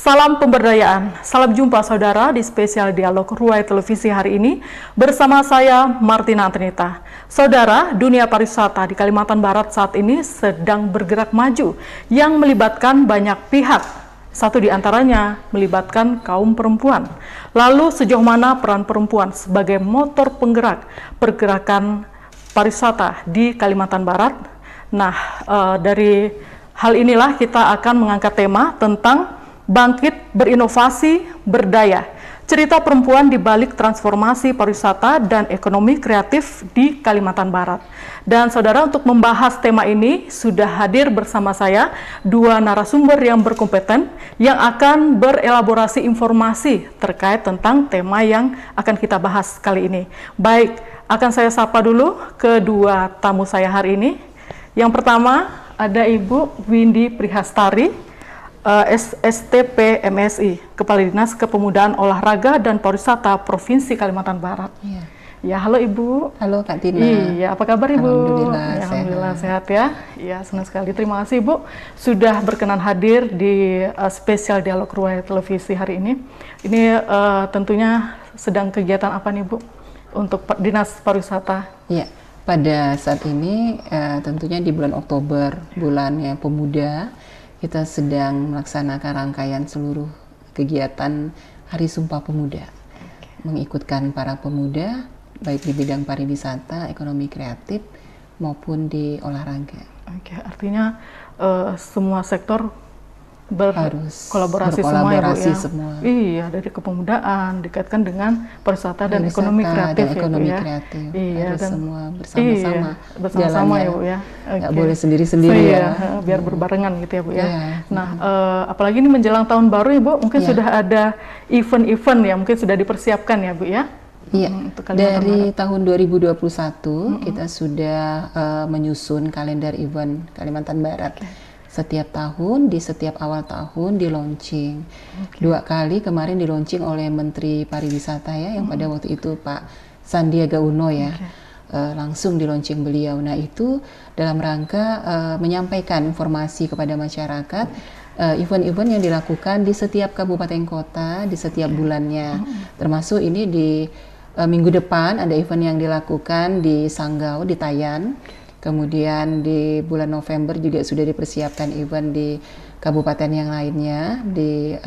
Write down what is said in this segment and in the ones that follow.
Salam pemberdayaan, salam jumpa saudara di spesial dialog Ruai Televisi hari ini bersama saya Martina Antonita. Saudara, dunia pariwisata di Kalimantan Barat saat ini sedang bergerak maju yang melibatkan banyak pihak. Satu di antaranya melibatkan kaum perempuan. Lalu sejauh mana peran perempuan sebagai motor penggerak pergerakan pariwisata di Kalimantan Barat? Nah, dari hal inilah kita akan mengangkat tema tentang bangkit, berinovasi, berdaya. Cerita perempuan di balik transformasi pariwisata dan ekonomi kreatif di Kalimantan Barat. Dan saudara, untuk membahas tema ini sudah hadir bersama saya dua narasumber yang berkompeten yang akan berelaborasi informasi terkait tentang tema yang akan kita bahas kali ini. Baik, akan saya sapa dulu kedua tamu saya hari ini. Yang pertama ada Ibu Windy Prihastari, STP MSI, Kepala Dinas Kepemudaan Olahraga dan Pariwisata Provinsi Kalimantan Barat. Iya. Ya, halo Ibu. Halo Kak Tina. Iya, apa kabar Ibu? Alhamdulillah, ya, Alhamdulillah sehat ya. Iya, senang sekali. Terima kasih Ibu sudah berkenan hadir di spesial dialog Ruai Televisi hari ini. Ini tentunya sedang kegiatan apa nih Bu untuk Dinas Pariwisata? Iya, pada saat ini tentunya di bulan Oktober, bulannya pemuda, kita sedang melaksanakan rangkaian seluruh kegiatan Hari Sumpah Pemuda. Mengikutkan para pemuda, baik di bidang pariwisata, ekonomi kreatif, maupun di olahraga. Oke, artinya semua sektor harus berkolaborasi semua ya Bu ya? semua. Iya, dari kepemudaan dikaitkan dengan pariwisata dan ekonomi kreatif ya Bu ya? Kreatif. Iya, harus dan semua bersama-sama. Iya, bersama-sama ya Bu ya? Nggak boleh sendiri-sendiri ya. Biar berbarengan gitu ya Bu ya? Iya. Nah, apalagi ini menjelang tahun baru ya Bu, mungkin sudah ada event-event ya, mungkin sudah dipersiapkan ya Bu ya? Iya, dari tahun 2021 kita sudah menyusun kalender event Kalimantan Barat. Setiap tahun, di setiap awal tahun di launching. 2 kali kemarin di launching oleh Menteri Pariwisata ya, yang pada waktu itu Pak Sandiaga Uno ya. Langsung di launching beliau. Nah, itu dalam rangka menyampaikan informasi kepada masyarakat event-event yang dilakukan di setiap kabupaten kota di setiap bulannya. Termasuk ini di minggu depan ada event yang dilakukan di Sanggau, di Tayan. Kemudian di bulan November juga sudah dipersiapkan event di kabupaten yang lainnya. Di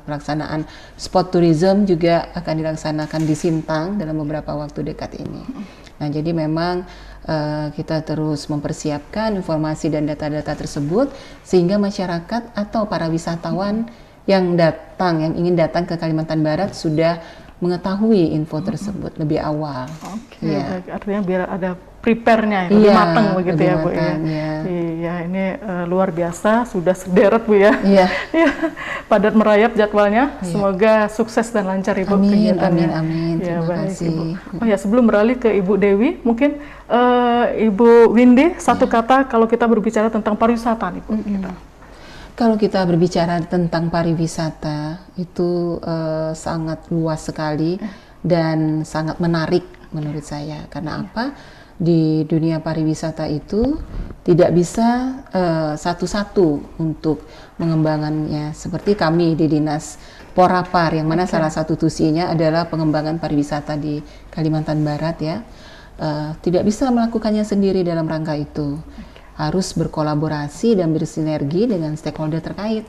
pelaksanaan spot tourism juga akan dilaksanakan di Sintang dalam beberapa waktu dekat ini. Nah, jadi memang kita terus mempersiapkan informasi dan data-data tersebut sehingga masyarakat atau para wisatawan yang ingin datang ke Kalimantan Barat sudah mengetahui info tersebut lebih awal. Oke, artinya biar ada prepare-nya lebih matang begitu ya Bu ya. Iya, ini luar biasa, sudah sederet Bu ya. Iya. Padat merayap jadwalnya. Semoga sukses dan lancar Ibu kegiatannya. Amin. Ya, Terima kasih. Ibu. Oh ya, sebelum beralih ke Ibu Dewi, mungkin Ibu Windy satu kata kalau kita berbicara tentang pariwisata nih Bu. Kalau kita berbicara tentang pariwisata itu sangat luas sekali dan sangat menarik menurut saya. Karena apa? Di dunia pariwisata itu tidak bisa satu-satu untuk mengembangannya. Seperti kami di Dinas Porapar, yang mana salah satu tusinya adalah pengembangan pariwisata di Kalimantan Barat ya. Tidak bisa melakukannya sendiri dalam rangka itu. Harus berkolaborasi dan bersinergi dengan stakeholder terkait.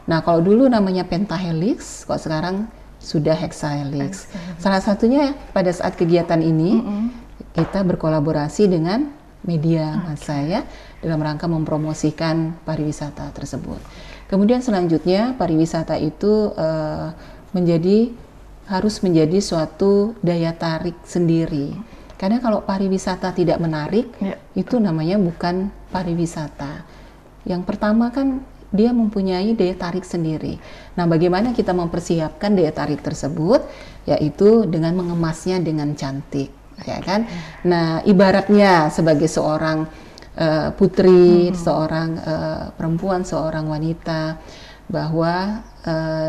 Nah, kalau dulu namanya pentahelix, kok sekarang sudah hexahelix. Salah satunya pada saat kegiatan ini kita berkolaborasi dengan media massa ya dalam rangka mempromosikan pariwisata tersebut. Kemudian selanjutnya pariwisata itu harus menjadi suatu daya tarik sendiri. Karena kalau pariwisata tidak menarik, itu namanya bukan pariwisata. Yang pertama kan dia mempunyai daya tarik sendiri. Nah, bagaimana kita mempersiapkan daya tarik tersebut? Yaitu dengan mengemasnya dengan cantik, ya kan? Nah, ibaratnya sebagai seorang putri, seorang perempuan, seorang wanita, bahwa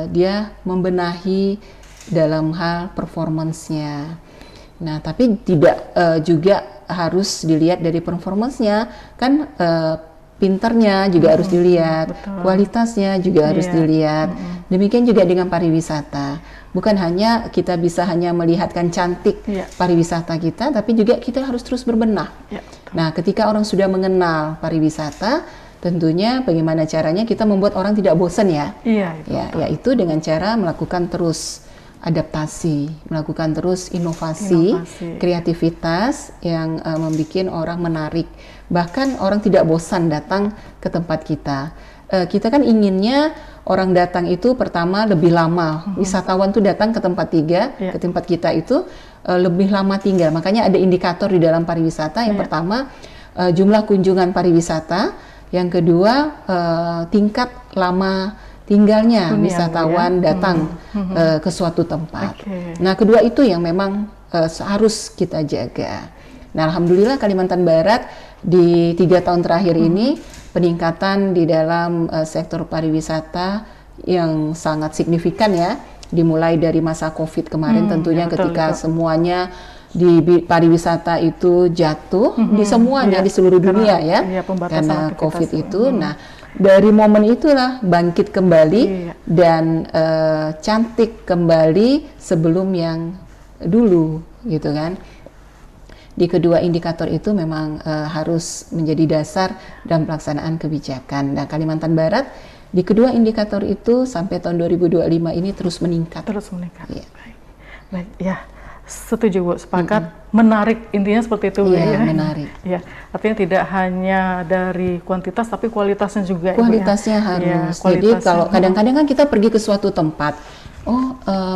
dia membenahi dalam hal performance-nya. Nah, tapi tidak juga harus dilihat dari performance-nya, kan pinternya juga harus dilihat, betul. kualitasnya juga harus dilihat. Demikian juga dengan pariwisata. Bukan hanya kita bisa hanya melihatkan cantik pariwisata kita, tapi juga kita harus terus berbenah. Nah, ketika orang sudah mengenal pariwisata, tentunya bagaimana caranya kita membuat orang tidak bosan ya? Yaitu dengan cara melakukan terus adaptasi, melakukan terus inovasi, kreativitas yang membuat orang menarik. Bahkan orang tidak bosan datang ke tempat kita. Kita kan inginnya orang datang itu pertama lebih lama. Wisatawan tuh datang ke tempat ke tempat kita itu lebih lama tinggal. Makanya ada indikator di dalam pariwisata. Yang pertama jumlah kunjungan pariwisata. Yang kedua tingkat lama tinggalnya wisatawan datang ke suatu tempat. Nah, kedua itu yang memang harus kita jaga. Nah, alhamdulillah Kalimantan Barat di 3 tahun terakhir ini peningkatan di dalam sektor pariwisata yang sangat signifikan ya. Dimulai dari masa COVID kemarin tentunya ketika semuanya di pariwisata itu jatuh di semuanya di seluruh dunia karena COVID itu. Nah, dari momen itulah bangkit kembali dan cantik kembali sebelum yang dulu gitu kan. Di kedua indikator itu memang harus menjadi dasar dalam pelaksanaan kebijakan. Nah, Kalimantan Barat di kedua indikator itu sampai tahun 2025 ini terus meningkat. Baik, ya. Setuju Bu, sepakat. Menarik, intinya seperti itu Bu ya. Menarik. Ya, artinya tidak hanya dari kuantitas tapi kualitasnya juga. Kualitasnya harus. Jadi kalau kadang-kadang kan kita pergi ke suatu tempat,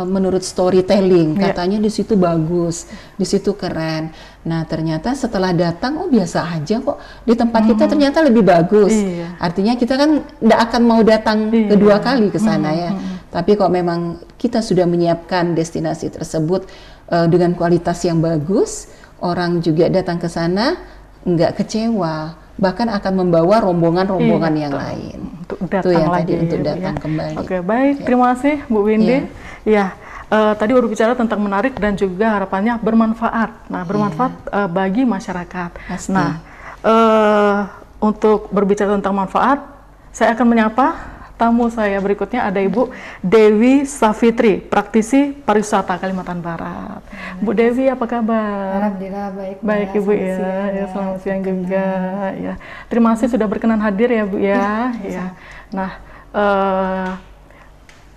menurut storytelling katanya di situ bagus, di situ keren. Nah, ternyata setelah datang biasa aja kok. Di tempat kita ternyata lebih bagus. Artinya kita kan tidak akan mau datang kedua kali ke sana ya. Tapi kok memang kita sudah menyiapkan destinasi tersebut dengan kualitas yang bagus, orang juga datang ke sana nggak kecewa, bahkan akan membawa rombongan-rombongan yang lain. Untuk datang lagi, untuk datang kembali. Oke, baik. Terima kasih Bu Windy. Tadi baru bicara tentang menarik dan juga harapannya bermanfaat. Nah, bermanfaat bagi masyarakat. Pasti. Nah, untuk berbicara tentang manfaat, saya akan menyapa tamu saya berikutnya, ada Ibu Dewi Safitri, praktisi pariwisata Kalimantan Barat. Bu Dewi, apa kabar? Alhamdulillah baik. Baik Ibu ya, selamat siang juga. Ya, terima kasih sudah berkenan hadir ya Bu ya. Nah,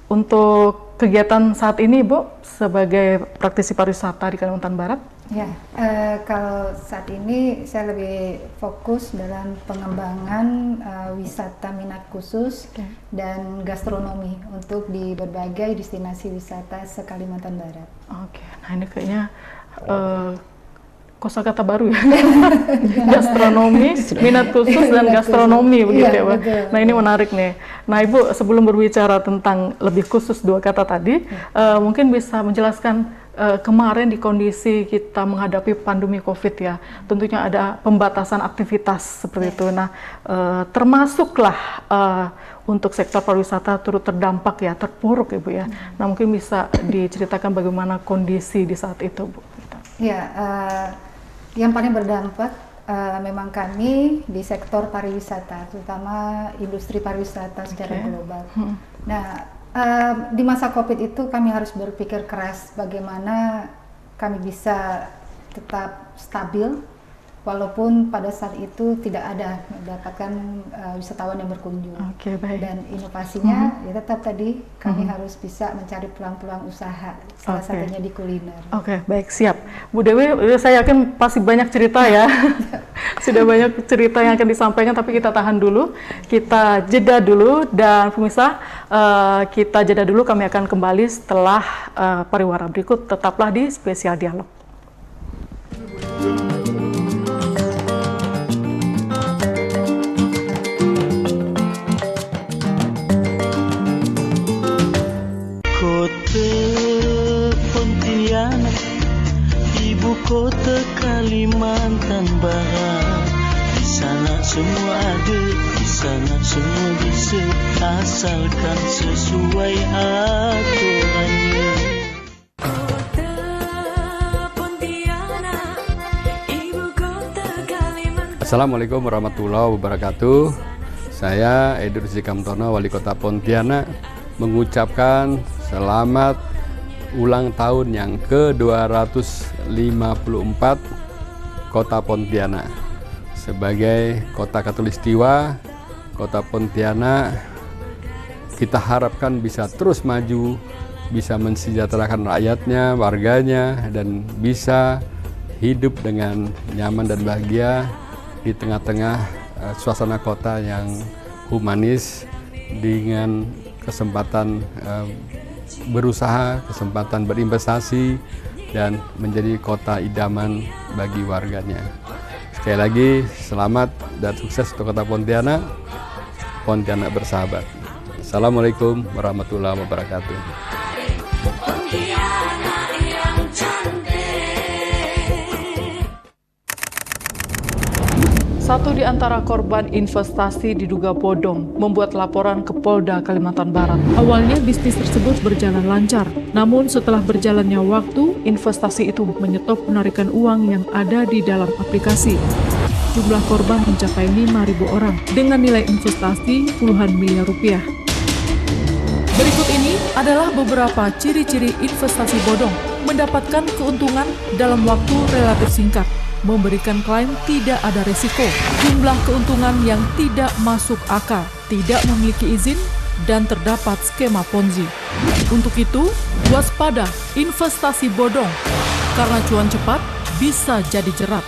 untuk kegiatan saat ini Bu sebagai praktisi pariwisata di Kalimantan Barat. Ya, kalau saat ini saya lebih fokus dalam pengembangan wisata minat khusus dan gastronomi untuk di berbagai destinasi wisata se-Kalimantan Barat. Oke, nah ini kayaknya kosakata baru ya. Gastronomi, minat khusus dan gastronomi begitu ya, Pak. Nah, ini menarik nih. Nah, Ibu sebelum berbicara tentang lebih khusus dua kata tadi, mungkin bisa menjelaskan kemarin di kondisi kita menghadapi pandemi COVID ya, tentunya ada pembatasan aktivitas seperti itu. Nah, termasuklah untuk sektor pariwisata turut terdampak ya, terpuruk Ibu ya. Nah, mungkin bisa diceritakan bagaimana kondisi di saat itu Bu. Ya, yang paling berdampak memang kami di sektor pariwisata, terutama industri pariwisata secara global. Nah, di masa COVID itu kami harus berpikir keras bagaimana kami bisa tetap stabil walaupun pada saat itu tidak ada mendapatkan wisatawan yang berkunjung. Dan inovasinya ya tetap tadi kami harus bisa mencari peluang-peluang usaha, salah satunya di kuliner. Baik, siap. Bu Dewi, saya yakin pasti banyak cerita ya. Sudah banyak cerita yang akan disampaikan, tapi kita tahan dulu, kita jeda dulu, dan pemirsa kita jeda dulu, kami akan kembali setelah pariwara berikut. Tetaplah di Spesial Dialog. Ibu kota Kalimantan Barat, di sana semua ada, di sana semua bisa, asalkan sesuai aturannya. Assalamualaikum warahmatullahi wabarakatuh. Saya Edi Rusdi Kamtono, Wali Kota Pontianak, mengucapkan selamat ulang tahun yang ke-254 Kota Pontianak. Sebagai kota Khatulistiwa, Kota Pontianak kita harapkan bisa terus maju, bisa mensejahterakan rakyatnya, warganya, dan bisa hidup dengan nyaman dan bahagia di tengah-tengah suasana kota yang humanis, dengan kesempatan berusaha, kesempatan berinvestasi, dan menjadi kota idaman bagi warganya. Sekali lagi, selamat dan sukses untuk Kota Pontianak. Pontianak bersahabat. Assalamualaikum warahmatullahi wabarakatuh. Satu di antara korban investasi diduga bodong membuat laporan ke Polda Kalimantan Barat. Awalnya bisnis tersebut berjalan lancar, namun setelah berjalannya waktu, investasi itu menyetop penarikan uang yang ada di dalam aplikasi. Jumlah korban mencapai 5.000 orang dengan nilai investasi puluhan miliar rupiah. Berikut ini adalah beberapa ciri-ciri investasi bodong: mendapatkan keuntungan dalam waktu relatif singkat, memberikan klaim tidak ada resiko, jumlah keuntungan yang tidak masuk akal, tidak memiliki izin, dan terdapat skema Ponzi. Untuk itu, waspada investasi bodong, karena cuan cepat bisa jadi jerat.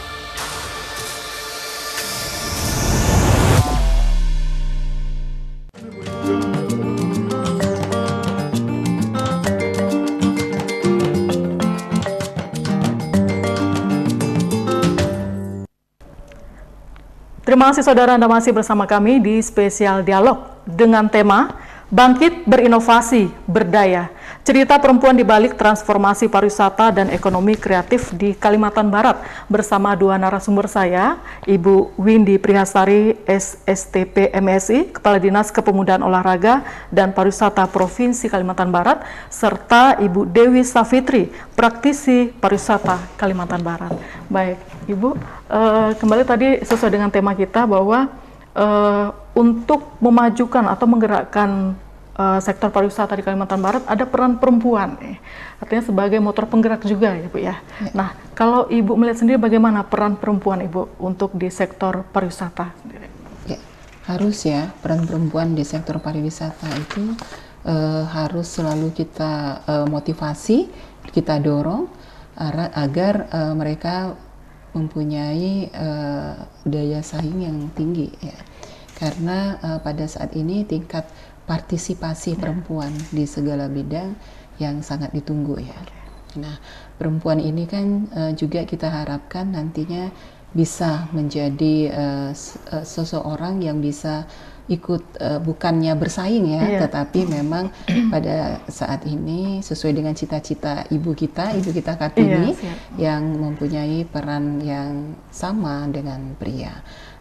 Terima kasih saudara, Anda masih bersama kami di Spesial Dialog dengan tema Bangkit Berinovasi Berdaya. Cerita perempuan di balik transformasi pariwisata dan ekonomi kreatif di Kalimantan Barat bersama dua narasumber saya, Ibu Windy Prihastari, SSTP MSI, Kepala Dinas Kepemudaan Olahraga dan Pariwisata Provinsi Kalimantan Barat, serta Ibu Dewi Safitri, praktisi pariwisata Kalimantan Barat. Baik, Ibu, kembali tadi sesuai dengan tema kita bahwa untuk memajukan atau menggerakkan sektor pariwisata di Kalimantan Barat ada peran perempuan, artinya sebagai motor penggerak juga ya Bu ya. Nah, kalau Ibu melihat sendiri bagaimana peran perempuan Ibu untuk di sektor pariwisata sendiri? Ya, harus ya, peran perempuan di sektor pariwisata itu harus selalu kita motivasi, kita dorong agar mereka mempunyai daya saing yang tinggi ya. Karena pada saat ini tingkat partisipasi perempuan di segala bidang yang sangat ditunggu ya. Nah, perempuan ini kan juga kita harapkan nantinya bisa menjadi seseorang yang bisa ikut bukannya bersaing ya, tetapi memang pada saat ini sesuai dengan cita-cita Ibu kita Kartini yang mempunyai peran yang sama dengan pria.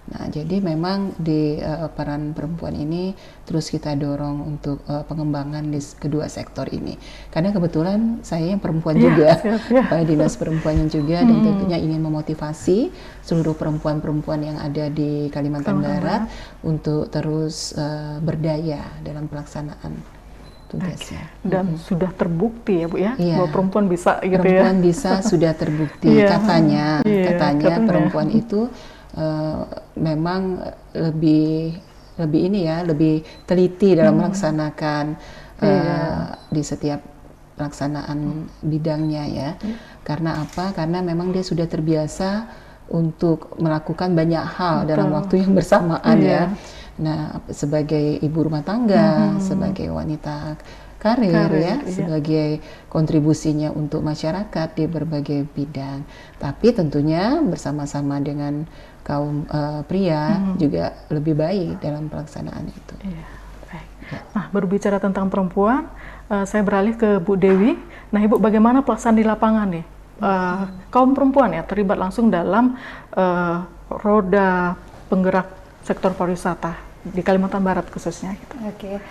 Nah, jadi memang di peran perempuan ini terus kita dorong untuk pengembangan di kedua sektor ini. Karena kebetulan saya yang perempuan juga, Kepala Dinas Perempuan juga, dan tentunya ingin memotivasi seluruh perempuan-perempuan yang ada di Kalimantan Barat untuk terus berdaya dalam pelaksanaan tugasnya. Dan sudah terbukti ya Bu ya, bahwa perempuan bisa gitu perempuan bisa, sudah terbukti katanya perempuan itu memang lebih ini ya, lebih teliti dalam melaksanakan di setiap pelaksanaan bidangnya ya. Karena apa? Karena memang dia sudah terbiasa untuk melakukan banyak hal dalam waktu yang bersamaan ya. Nah, sebagai ibu rumah tangga, sebagai wanita karir ya, sebagai kontribusinya untuk masyarakat di berbagai bidang. Tapi tentunya bersama-sama dengan kaum pria juga lebih baik dalam pelaksanaan itu. Baik. Nah, berbicara tentang perempuan, saya beralih ke Bu Dewi. Nah, Ibu, bagaimana pelaksanaan di lapangan nih? Kaum perempuan ya terlibat langsung dalam roda penggerak sektor pariwisata di Kalimantan Barat khususnya. Gitu. Oke.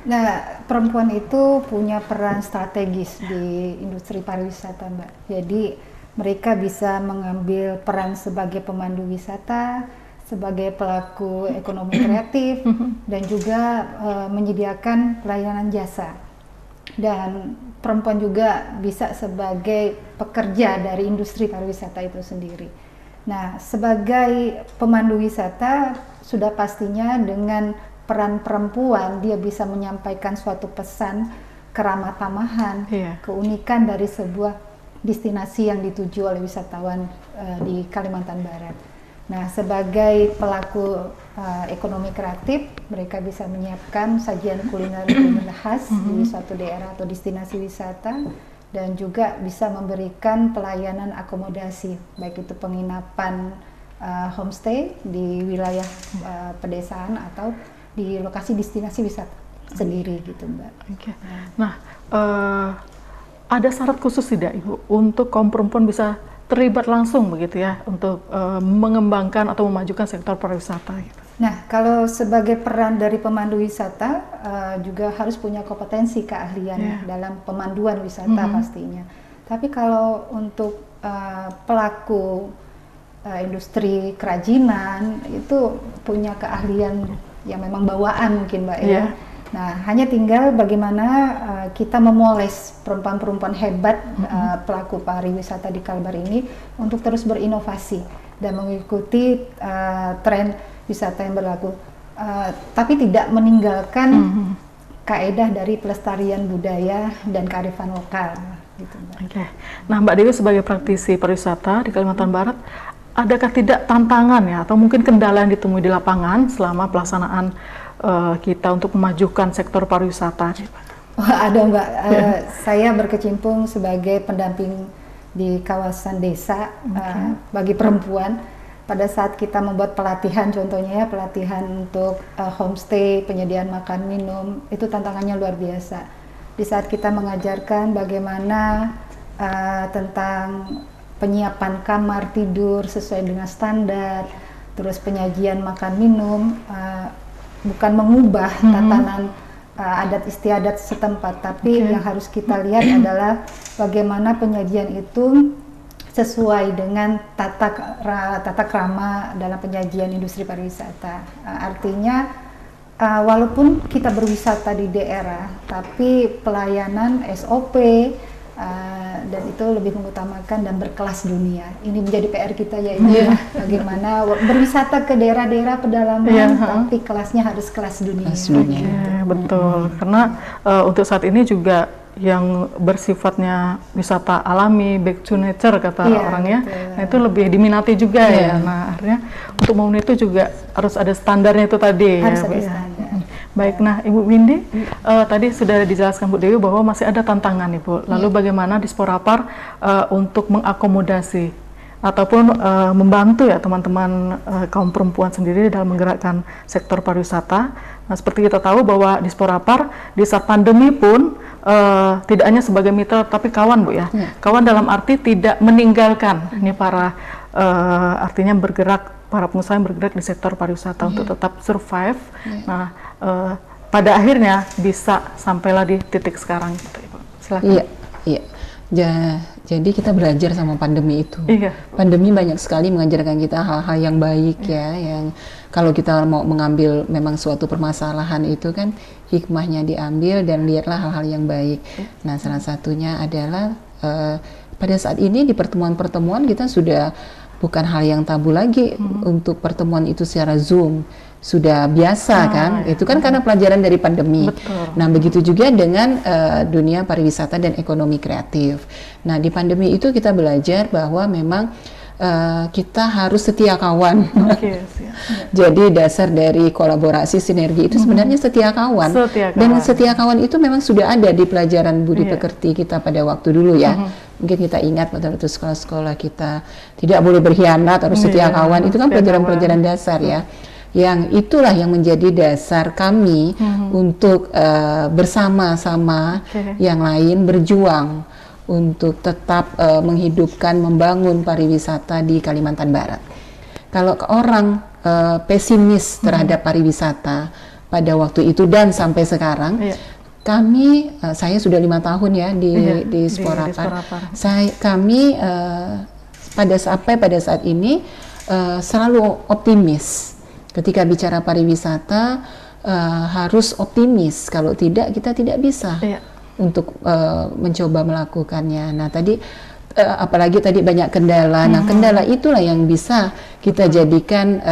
Nah, perempuan itu punya peran strategis di industri pariwisata, Mbak. Jadi mereka bisa mengambil peran sebagai pemandu wisata, sebagai pelaku ekonomi kreatif dan juga menyediakan pelayanan jasa. Dan perempuan juga bisa sebagai pekerja dari industri pariwisata itu sendiri. Nah, sebagai pemandu wisata sudah pastinya dengan peran perempuan dia bisa menyampaikan suatu pesan keramah tamahan, keunikan dari sebuah destinasi yang dituju oleh wisatawan di Kalimantan Barat. Nah, sebagai pelaku ekonomi kreatif, mereka bisa menyiapkan sajian kuliner khas di suatu daerah atau destinasi wisata, dan juga bisa memberikan pelayanan akomodasi, baik itu penginapan homestay di wilayah pedesaan atau di lokasi destinasi wisata sendiri gitu, Mbak. Oke. Nah, ada syarat khusus tidak Ibu untuk kaum perempuan bisa terlibat langsung begitu ya untuk mengembangkan atau memajukan sektor pariwisata gitu? Nah, kalau sebagai peran dari pemandu wisata juga harus punya kompetensi keahlian dalam pemanduan wisata pastinya. Tapi kalau untuk pelaku industri kerajinan itu punya keahlian yang memang bawaan mungkin, Mbak ya. Nah, hanya tinggal bagaimana kita memoles perempuan-perempuan hebat pelaku pariwisata di Kalbar ini untuk terus berinovasi dan mengikuti tren wisata yang berlaku, tapi tidak meninggalkan kaedah dari pelestarian budaya dan kearifan lokal. Gitu, Mbak. Oke. Nah, Mbak Dewi sebagai praktisi pariwisata di Kalimantan Barat, adakah tidak tantangan ya atau mungkin kendala yang ditemui di lapangan selama pelaksanaan kita untuk memajukan sektor pariwisata? Ada, Mbak. Saya berkecimpung sebagai pendamping di kawasan desa bagi perempuan. Pada saat kita membuat pelatihan, contohnya ya pelatihan untuk homestay, penyediaan makan minum, itu tantangannya luar biasa. Di saat kita mengajarkan bagaimana tentang penyiapan kamar tidur sesuai dengan standar, terus penyajian makan minum, bukan mengubah tatanan adat istiadat setempat, tapi yang harus kita lihat adalah bagaimana penyajian itu sesuai dengan tata krama dalam penyajian industri pariwisata. Artinya walaupun kita berwisata di daerah, tapi pelayanan SOP dan itu lebih mengutamakan dan berkelas dunia. Ini menjadi PR kita ya, bagaimana berwisata ke daerah-daerah pedalaman, tapi kelasnya harus kelas dunia. Betul, karena untuk saat ini juga yang bersifatnya wisata alami, back to nature kata orangnya, nah itu lebih diminati juga ya. Nah, akhirnya untuk memenuhi itu juga harus ada standarnya itu tadi harus ya, Bu, ada ya. standar. Baik, nah Ibu Windy, tadi sudah dijelaskan Bu Dewi bahwa masih ada tantangan Ibu. Lalu bagaimana Disporapar untuk mengakomodasi ataupun membantu ya teman-teman kaum perempuan sendiri dalam menggerakkan sektor pariwisata. Nah, seperti kita tahu bahwa Disporapar di saat pandemi pun tidak hanya sebagai mitra tapi kawan, Bu ya. Kawan dalam arti tidak meninggalkan ini para artinya para pengusaha yang bergerak di sektor pariwisata untuk tetap survive. Nah, pada akhirnya bisa sampailah di titik sekarang gitu, Ibu. Silakan. Jadi kita belajar sama pandemi itu. Pandemi banyak sekali mengajarkan kita hal-hal yang baik ya, yang kalau kita mau mengambil memang suatu permasalahan itu kan hikmahnya diambil dan lihatlah hal-hal yang baik. Nah, salah satunya adalah pada saat ini di pertemuan-pertemuan kita sudah bukan hal yang tabu lagi untuk pertemuan itu secara Zoom. Sudah biasa kan, itu kan karena pelajaran dari pandemi. Betul. Nah, begitu juga dengan dunia pariwisata dan ekonomi kreatif. Nah, di pandemi itu kita belajar bahwa memang kita harus setia kawan. Jadi dasar dari kolaborasi sinergi itu sebenarnya setia kawan. Dan setia kawan itu memang sudah ada di pelajaran budi pekerti kita pada waktu dulu ya. Mungkin kita ingat pada waktu sekolah-sekolah kita tidak boleh berkhianat, harus setia kawan. Itu kan pelajaran-pelajaran dasar ya. Yang itulah yang menjadi dasar kami untuk bersama-sama yang lain berjuang untuk tetap menghidupkan, membangun pariwisata di Kalimantan Barat. Kalau orang pesimis terhadap pariwisata pada waktu itu dan sampai sekarang, saya sudah 5 tahun ya di Disporapar. Kami pada saat ini selalu optimis Ketika bicara pariwisata harus optimis, kalau tidak kita tidak bisa untuk mencoba melakukannya. Nah tadi apalagi tadi banyak kendala. Nah kendala itulah yang bisa kita jadikan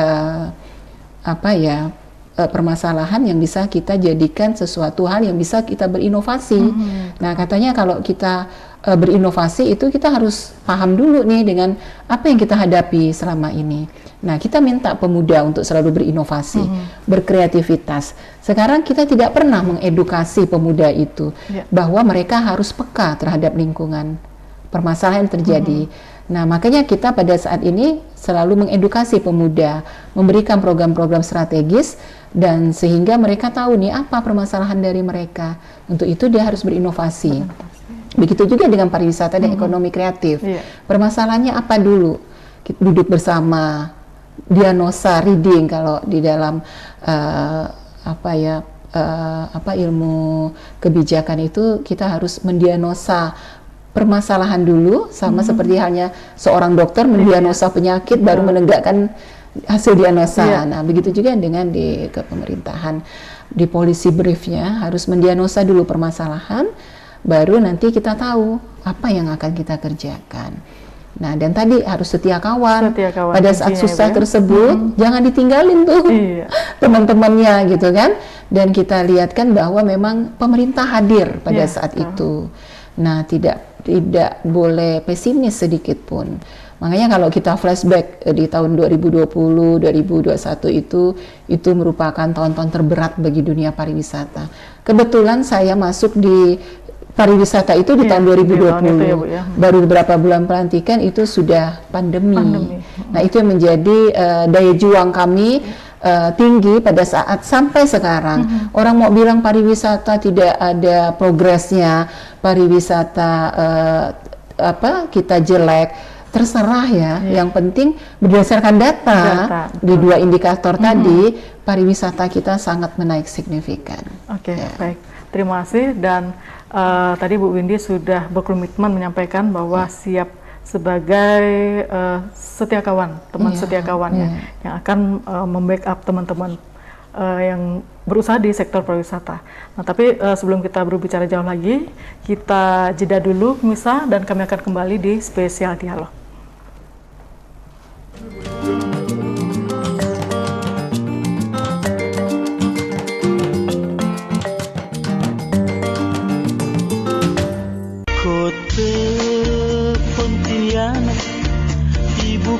permasalahan yang bisa kita jadikan sesuatu hal yang bisa kita berinovasi. Nah katanya kalau kita berinovasi itu kita harus paham dulu nih dengan apa yang kita hadapi selama ini. Nah kita minta pemuda untuk selalu berinovasi, berkreativitas. Sekarang kita tidak pernah mengedukasi pemuda itu bahwa mereka harus peka terhadap lingkungan, permasalahan yang terjadi. Nah makanya kita pada saat ini selalu mengedukasi pemuda, memberikan program-program strategis, dan sehingga mereka tahu nih apa permasalahan dari mereka. Untuk itu dia harus berinovasi. Begitu juga dengan pariwisata dan ekonomi kreatif. Permasalahannya apa dulu? Duduk bersama, diagnosa, reading kalau di dalam ilmu kebijakan itu kita harus mendiagnosa permasalahan dulu, sama seperti halnya seorang dokter mendiagnosa penyakit baru menegakkan hasil diagnosa. Nah begitu juga dengan di kepemerintahan, di policy briefnya harus mendiagnosa dulu permasalahan, baru nanti kita tahu apa yang akan kita kerjakan. Nah dan tadi harus setia kawan pada saat susah tersebut, jangan ditinggalin tuh teman-temannya gitu kan. Dan kita lihatkan bahwa memang pemerintah hadir pada saat itu. Nah tidak boleh pesimis sedikit pun. Makanya kalau kita flashback di tahun 2020, 2021 itu merupakan tahun-tahun terberat bagi dunia pariwisata. Kebetulan saya masuk di pariwisata itu di tahun 2020. Baru beberapa bulan pelantikan itu sudah pandemi. Nah itu yang menjadi daya juang kami tinggi pada saat sampai sekarang. Orang mau bilang pariwisata tidak ada progresnya, pariwisata kita jelek, terserah ya. Yang penting berdasarkan data di dua indikator tadi, pariwisata kita sangat menaik signifikan. Baik, terima kasih. Dan tadi Bu Windy sudah berkomitmen menyampaikan bahwa siap sebagai setia kawan, teman setia kawan yang akan membackup teman-teman yang berusaha di sektor pariwisata. Nah, tapi sebelum kita berbicara jauh lagi, kita jeda dulu pemirsa, dan kami akan kembali di Spesial Dialog.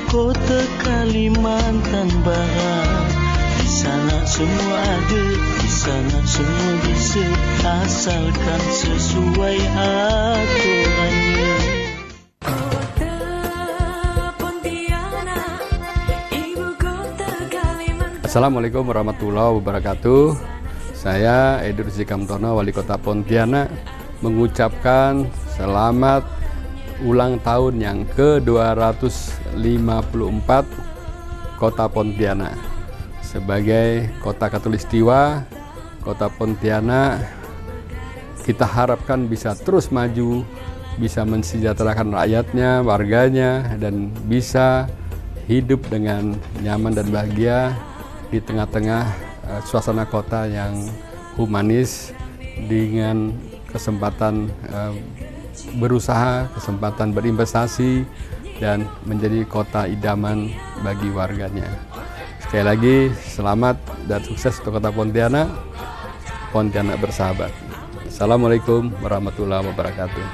Kota Kalimantan Barat, di sana semua ada, di sana semua bisa, asalkan sesuai aturannya. Kota Pontianak, ibu kota Kalimantan. Assalamualaikum warahmatullahi wabarakatuh. Saya Edur Zikamtono, Wali Kota Pontianak, mengucapkan selamat ulang tahun yang ke-254 Kota Pontianak. Sebagai kota Katulistiwa, Kota Pontianak kita harapkan bisa terus maju, bisa mensejahterakan rakyatnya, warganya, dan bisa hidup dengan nyaman dan bahagia di tengah-tengah suasana kota yang humanis, dengan kesempatan berusaha, kesempatan berinvestasi, dan menjadi kota idaman bagi warganya. Sekali lagi selamat dan sukses untuk Kota Pontianak. Pontianak bersahabat. Assalamualaikum warahmatullahi wabarakatuh.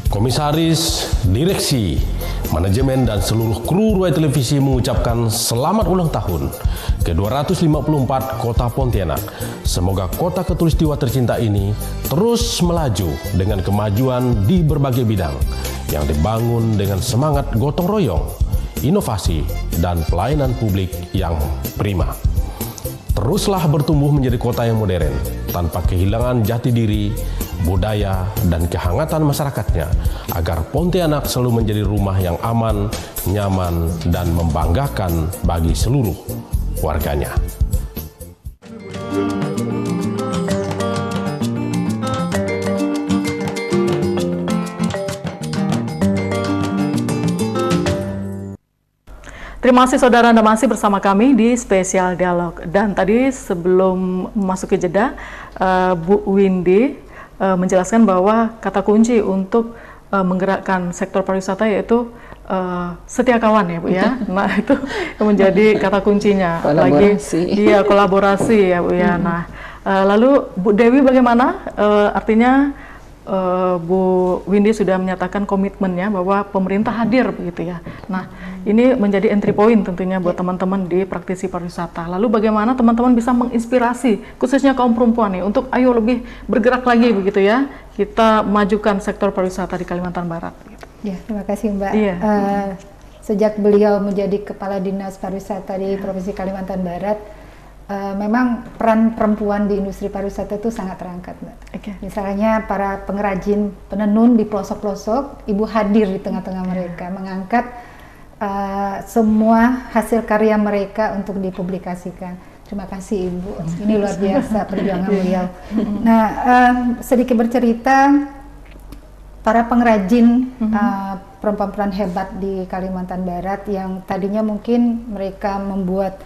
Komisaris, direksi, manajemen dan seluruh kru Ruai Televisi mengucapkan selamat ulang tahun ke-254 Kota Pontianak. Semoga kota Katulistiwa tercinta ini terus melaju dengan kemajuan di berbagai bidang yang dibangun dengan semangat gotong royong, inovasi, dan pelayanan publik yang prima. Teruslah bertumbuh menjadi kota yang modern, tanpa kehilangan jati diri, budaya, dan kehangatan masyarakatnya, agar Pontianak selalu menjadi rumah yang aman, nyaman, dan membanggakan bagi seluruh warganya. masih saudara, Anda masih bersama kami di Spesial Dialog. Dan tadi sebelum masuk ke jeda, Bu Windy menjelaskan bahwa kata kunci untuk menggerakkan sektor pariwisata yaitu setia kawan ya Bu ya. Nah itu menjadi kata kuncinya. Kolaborasi. Iya, kolaborasi ya Bu ya. Nah lalu Bu Dewi bagaimana? Artinya Bu Windy sudah menyatakan komitmennya bahwa pemerintah hadir begitu ya. Nah, ini menjadi entry point tentunya buat teman-teman di praktisi pariwisata. Lalu bagaimana teman-teman bisa menginspirasi khususnya kaum perempuan nih untuk ayo lebih bergerak lagi begitu ya. Kita majukan sektor pariwisata di Kalimantan Barat. Gitu. Ya, terima kasih Mbak. Iya. Sejak beliau menjadi Kepala Dinas Pariwisata di Provinsi Kalimantan Barat, memang peran perempuan di industri pariwisata itu sangat terangkat, Mbak. Okay. Misalnya para pengrajin, penenun di pelosok-pelosok, Ibu hadir di tengah-tengah mereka, mengangkat semua hasil karya mereka untuk dipublikasikan. Terima kasih Ibu, ini luar biasa perjuangan beliau. Nah, sedikit bercerita, para pengrajin perempuan-perempuan hebat di Kalimantan Barat yang tadinya mungkin mereka membuat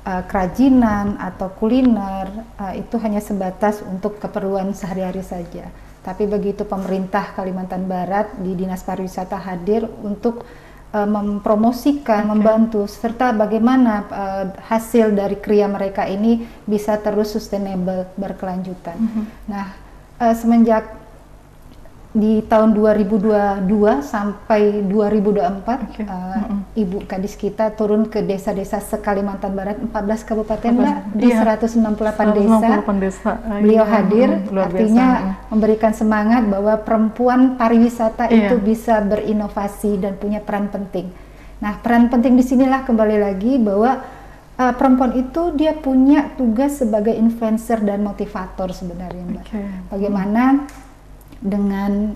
kerajinan atau kuliner itu hanya sebatas untuk keperluan sehari-hari saja. Tapi begitu pemerintah Kalimantan Barat di Dinas Pariwisata hadir untuk mempromosikan, membantu, serta bagaimana hasil dari karya mereka ini bisa terus sustainable, berkelanjutan. Nah, semenjak di tahun 2022 sampai 2024, Ibu Kadis kita turun ke desa-desa se-Kalimantan Barat, 14 kabupaten di 168 desa. Beliau hadir, artinya memberikan semangat bahwa perempuan pariwisata itu bisa berinovasi dan punya peran penting. Nah, peran penting di sinilah kembali lagi bahwa perempuan itu dia punya tugas sebagai influencer dan motivator sebenarnya, Mbak. Bagaimana dengan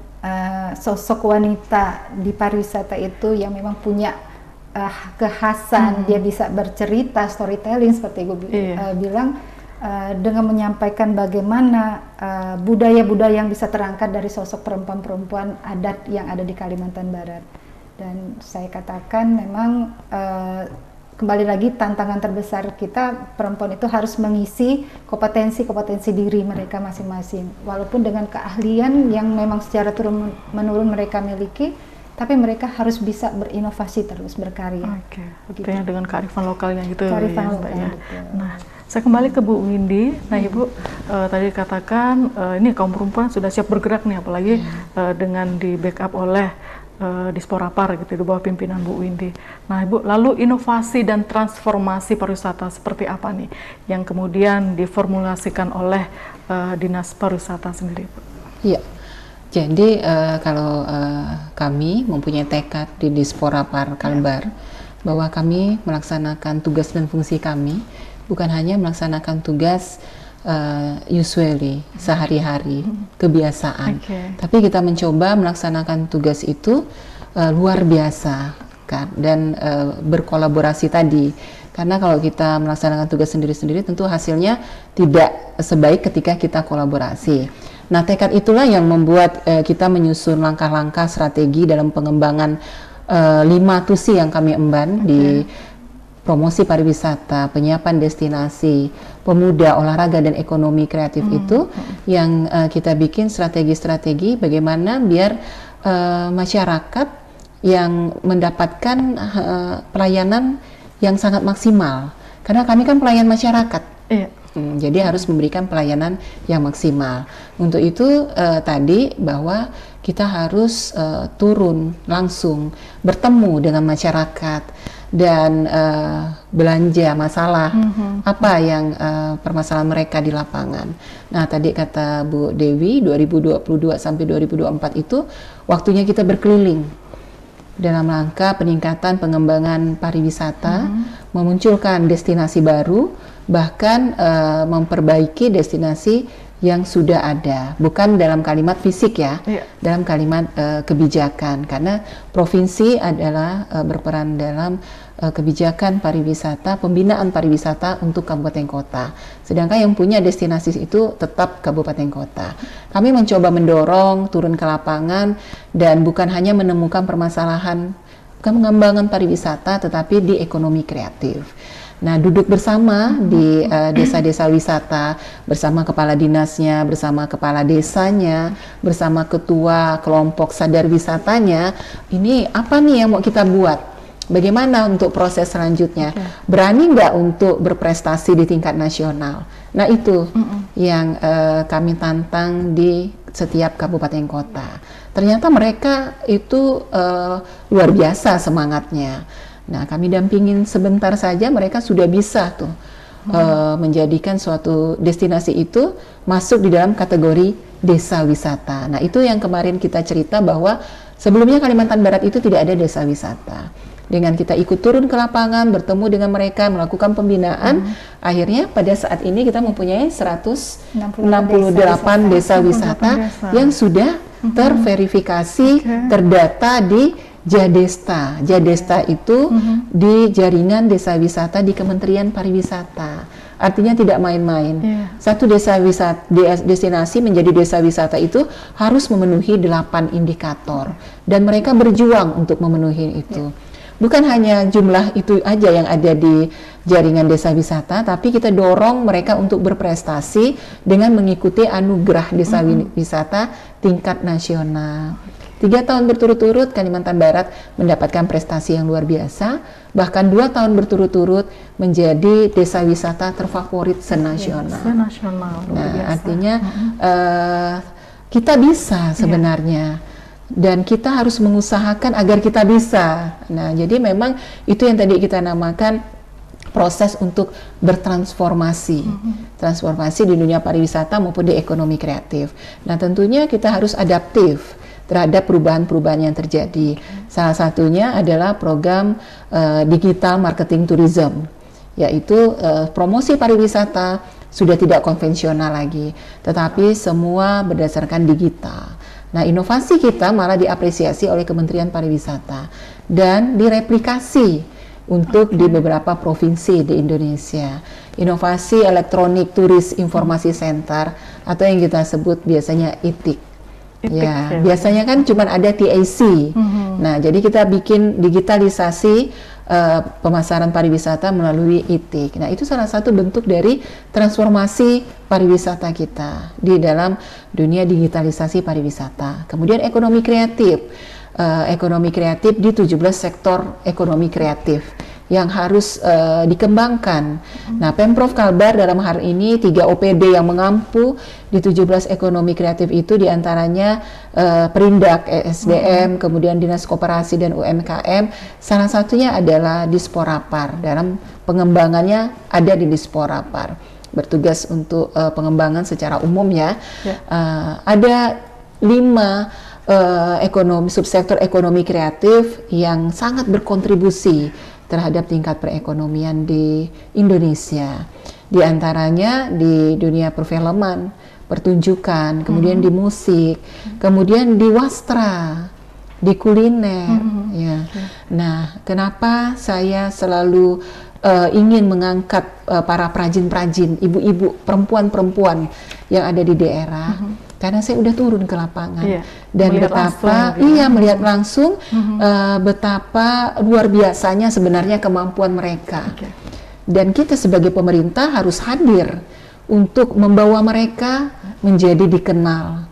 sosok wanita di pariwisata itu yang memang punya kekhasan, dia bisa bercerita, storytelling seperti Ibu bilang, dengan menyampaikan bagaimana budaya-budaya yang bisa terangkat dari sosok perempuan-perempuan adat yang ada di Kalimantan Barat. Dan saya katakan memang kembali lagi tantangan terbesar kita perempuan itu harus mengisi kompetensi diri mereka masing-masing, walaupun dengan keahlian yang memang secara turun-menurun mereka miliki, tapi mereka harus bisa berinovasi terus, berkarya. Artinya dengan kearifan lokalnya gitu. Kearifan ya, lokal, ya. betul. Nah, saya kembali ke Bu Windy. Nah, Ibu tadi katakan ini kaum perempuan sudah siap bergerak nih, apalagi dengan di backup oleh Disporapar gitu di bawah pimpinan Bu Windy. Nah, Ibu, lalu inovasi dan transformasi pariwisata seperti apa nih yang kemudian diformulasikan oleh Dinas Pariwisata sendiri, Bu? Iya. Jadi kalau kami mempunyai tekad di Disporapar Kalbar bahwa kami melaksanakan tugas dan fungsi kami bukan hanya melaksanakan tugas usually sehari-hari kebiasaan, tapi kita mencoba melaksanakan tugas itu luar biasa kan, dan berkolaborasi tadi, karena kalau kita melaksanakan tugas sendiri-sendiri tentu hasilnya tidak sebaik ketika kita kolaborasi. Nah, tekad itulah yang membuat kita menyusun langkah-langkah strategi dalam pengembangan 5 tusi yang kami emban di promosi pariwisata, penyiapan destinasi, pemuda, olahraga, dan ekonomi kreatif itu yang kita bikin strategi-strategi bagaimana biar masyarakat yang mendapatkan pelayanan yang sangat maksimal. Karena kami kan pelayan masyarakat. Jadi harus memberikan pelayanan yang maksimal. Untuk itu tadi bahwa kita harus turun langsung, bertemu dengan masyarakat, dan belanja masalah apa yang permasalahan mereka di lapangan. Nah, tadi kata Bu Dewi 2022 sampai 2024 itu waktunya kita berkeliling dalam rangka peningkatan pengembangan pariwisata, memunculkan destinasi baru, bahkan memperbaiki destinasi yang sudah ada, bukan dalam kalimat fisik ya, dalam kalimat kebijakan, karena provinsi adalah berperan dalam kebijakan pariwisata, pembinaan pariwisata untuk kabupaten kota, sedangkan yang punya destinasi itu tetap kabupaten kota. Kami mencoba mendorong turun ke lapangan dan bukan hanya menemukan permasalahan pengembangan pariwisata tetapi di ekonomi kreatif. Nah, duduk bersama di desa-desa wisata, bersama kepala dinasnya, bersama kepala desanya, bersama ketua kelompok sadar wisatanya, ini apa nih yang mau kita buat? Bagaimana untuk proses selanjutnya? Berani nggak untuk berprestasi di tingkat nasional? Nah, itu yang kami tantang di setiap kabupaten kota. Ternyata mereka itu luar biasa semangatnya. Nah, kami dampingin sebentar saja, mereka sudah bisa tuh menjadikan suatu destinasi itu masuk di dalam kategori desa wisata. Nah, itu yang kemarin kita cerita bahwa sebelumnya Kalimantan Barat itu tidak ada desa wisata. Dengan kita ikut turun ke lapangan, bertemu dengan mereka, melakukan pembinaan, akhirnya pada saat ini kita mempunyai 168 desa wisata yang sudah terverifikasi, terdata di Jadesta. Jadesta itu di jaringan desa wisata di Kementerian Pariwisata. Artinya tidak main-main. Satu desa wisata, destinasi menjadi desa wisata itu harus memenuhi 8 indikator. Dan mereka berjuang untuk memenuhi itu. Bukan hanya jumlah itu aja yang ada di jaringan desa wisata, tapi kita dorong mereka untuk berprestasi dengan mengikuti anugerah desa wisata tingkat nasional. 3 tahun berturut-turut Kalimantan Barat mendapatkan prestasi yang luar biasa, bahkan 2 tahun berturut-turut menjadi desa wisata terfavorit senasional. Nah, artinya kita bisa sebenarnya. Dan kita harus mengusahakan agar kita bisa. Nah, jadi memang itu yang tadi kita namakan proses untuk bertransformasi. Transformasi di dunia pariwisata maupun di ekonomi kreatif. Nah, tentunya kita harus adaptif terhadap perubahan-perubahan yang terjadi. Salah satunya adalah program digital marketing tourism, yaitu promosi pariwisata sudah tidak konvensional lagi, tetapi semua berdasarkan digital. Nah, inovasi kita malah diapresiasi oleh Kementerian Pariwisata dan direplikasi untuk di beberapa provinsi di Indonesia. Inovasi elektronik turis informasi center atau yang kita sebut biasanya ITIC. Ya, biasanya kan cuma ada TAC. Nah, jadi kita bikin digitalisasi pemasaran pariwisata melalui ITIC. Nah, itu salah satu bentuk dari transformasi pariwisata kita di dalam dunia digitalisasi pariwisata. Kemudian ekonomi kreatif. Ekonomi kreatif di 17 sektor ekonomi kreatif yang harus dikembangkan. Nah, Pemprov Kalbar dalam hal ini 3 OPD yang mengampu di 17 ekonomi kreatif itu diantaranya Perindak, ESDM, kemudian Dinas Koperasi dan UMKM. Salah satunya adalah Disporapar. Dalam pengembangannya ada di Disporapar. Bertugas untuk pengembangan secara umum ya. Ada 5 subsektor ekonomi kreatif yang sangat berkontribusi terhadap tingkat perekonomian di Indonesia. Di antaranya di dunia perfilman, pertunjukan, kemudian di musik, kemudian di wastra, di kuliner. Ya. Nah, kenapa saya selalu ingin mengangkat para perajin-perajin, ibu-ibu, perempuan-perempuan yang ada di daerah? Karena saya udah turun ke lapangan dan betapa melihat langsung betapa luar biasanya sebenarnya kemampuan mereka. Dan kita sebagai pemerintah harus hadir untuk membawa mereka menjadi dikenal,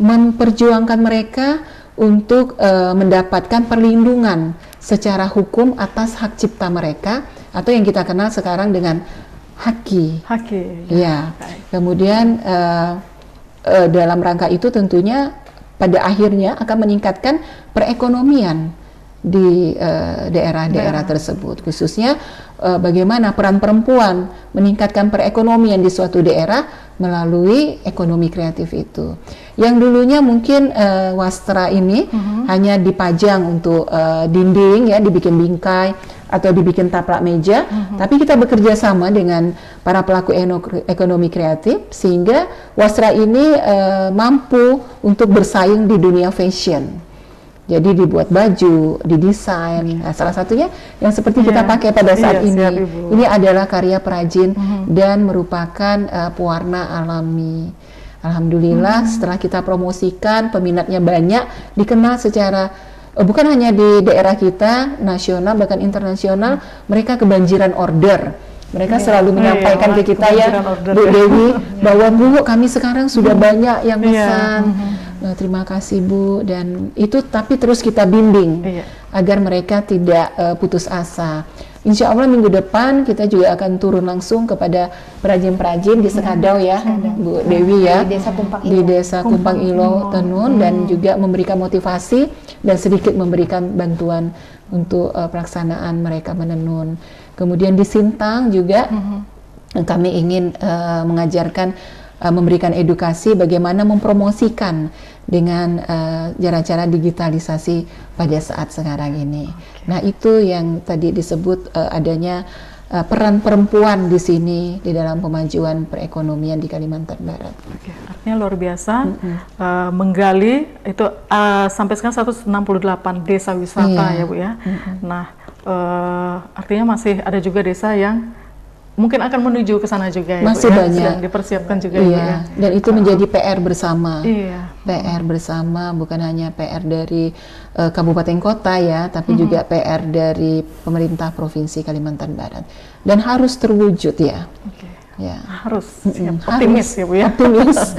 memperjuangkan mereka untuk mendapatkan perlindungan secara hukum atas hak cipta mereka atau yang kita kenal sekarang dengan haki. Ya. Kemudian dalam rangka itu tentunya pada akhirnya akan meningkatkan perekonomian di daerah-daerah tersebut, khususnya bagaimana peran perempuan meningkatkan perekonomian di suatu daerah melalui ekonomi kreatif itu. Yang dulunya mungkin wastra ini hanya dipajang untuk dinding ya, dibikin bingkai atau dibikin taplak meja, tapi kita bekerja sama dengan para pelaku ekonomi kreatif sehingga wastra ini mampu untuk bersaing di dunia fashion. Jadi dibuat baju, didesain. Nah, salah satunya yang seperti kita pakai pada saat ini. Ini adalah karya perajin dan merupakan pewarna alami. Alhamdulillah setelah kita promosikan, peminatnya banyak, dikenal secara bukan hanya di daerah kita, nasional bahkan internasional, mereka kebanjiran order. Mereka selalu menyampaikan ke kita ya, Bu Dewi, bahwa Bu, kami sekarang sudah banyak yang pesan. Terima kasih Bu, dan itu tapi terus kita bimbing agar mereka tidak putus asa. Insya Allah minggu depan kita juga akan turun langsung kepada perajin-perajin di Sekadau ya, Bu Dewi ya, di Desa Kumpang Ilo Tenun, dan juga memberikan motivasi dan sedikit memberikan bantuan untuk pelaksanaan mereka menenun. Kemudian di Sintang juga kami ingin mengajarkan, memberikan edukasi bagaimana mempromosikan dengan cara-cara digitalisasi pada saat sekarang ini. Nah, itu yang tadi disebut adanya peran perempuan di sini di dalam pemajuan perekonomian di Kalimantan Barat. Oke, artinya luar biasa menggali itu sampai sekarang 168 desa wisata ya Bu ya. Nah, artinya masih ada juga desa yang mungkin akan menuju ke sana juga ya, masih Bu, banyak. Sedang dipersiapkan juga ya. Dan itu menjadi PR bersama. PR bersama, bukan hanya PR dari kabupaten kota ya, tapi juga PR dari pemerintah Provinsi Kalimantan Barat. Dan harus terwujud ya. Ya. Harus optimis ya Bu ya. Optimis.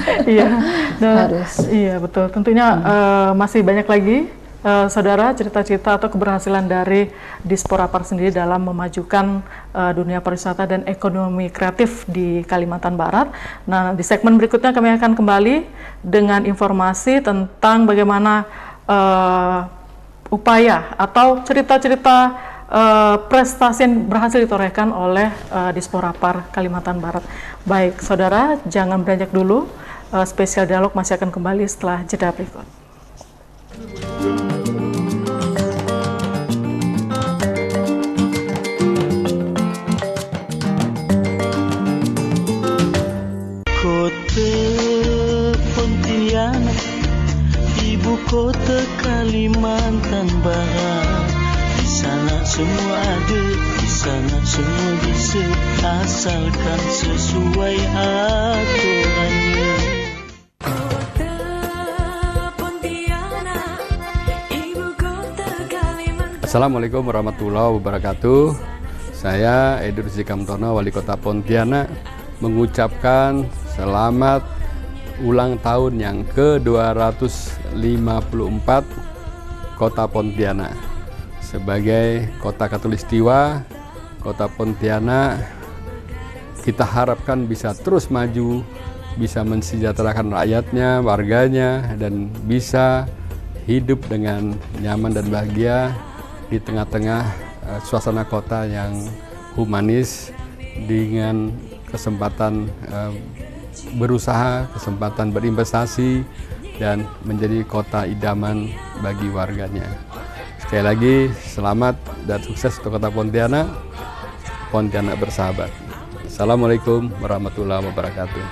Harus. Iya, betul. Tentunya masih banyak lagi saudara, cita-cita atau keberhasilan dari Disporapar sendiri dalam memajukan dunia pariwisata dan ekonomi kreatif di Kalimantan Barat. Nah, di segmen berikutnya kami akan kembali dengan informasi tentang bagaimana upaya atau cerita-cerita prestasi yang berhasil ditorehkan oleh Disporapar Kalimantan Barat. Baik, saudara, jangan beranjak dulu. Spesial dialog masih akan kembali setelah jeda berikut. Kota Pontianak, ibu kota Kalimantan Barat. Di sana semua ada, di sana semua bisa, asalkan sesuai aturannya. Assalamualaikum warahmatullahi wabarakatuh. Saya Edur Zikamtono, Wali Kota Pontianak, mengucapkan selamat ulang tahun yang ke-254 Kota Pontianak. Sebagai kota Katulistiwa, Kota Pontianak kita harapkan bisa terus maju, bisa mensejahterakan rakyatnya, warganya, dan bisa hidup dengan nyaman dan bahagia di tengah-tengah suasana kota yang humanis, dengan kesempatan berusaha, kesempatan berinvestasi, dan menjadi kota idaman bagi warganya. Sekali lagi, selamat dan sukses untuk Kota Pontianak. Pontianak bersahabat. Assalamualaikum warahmatullahi wabarakatuh.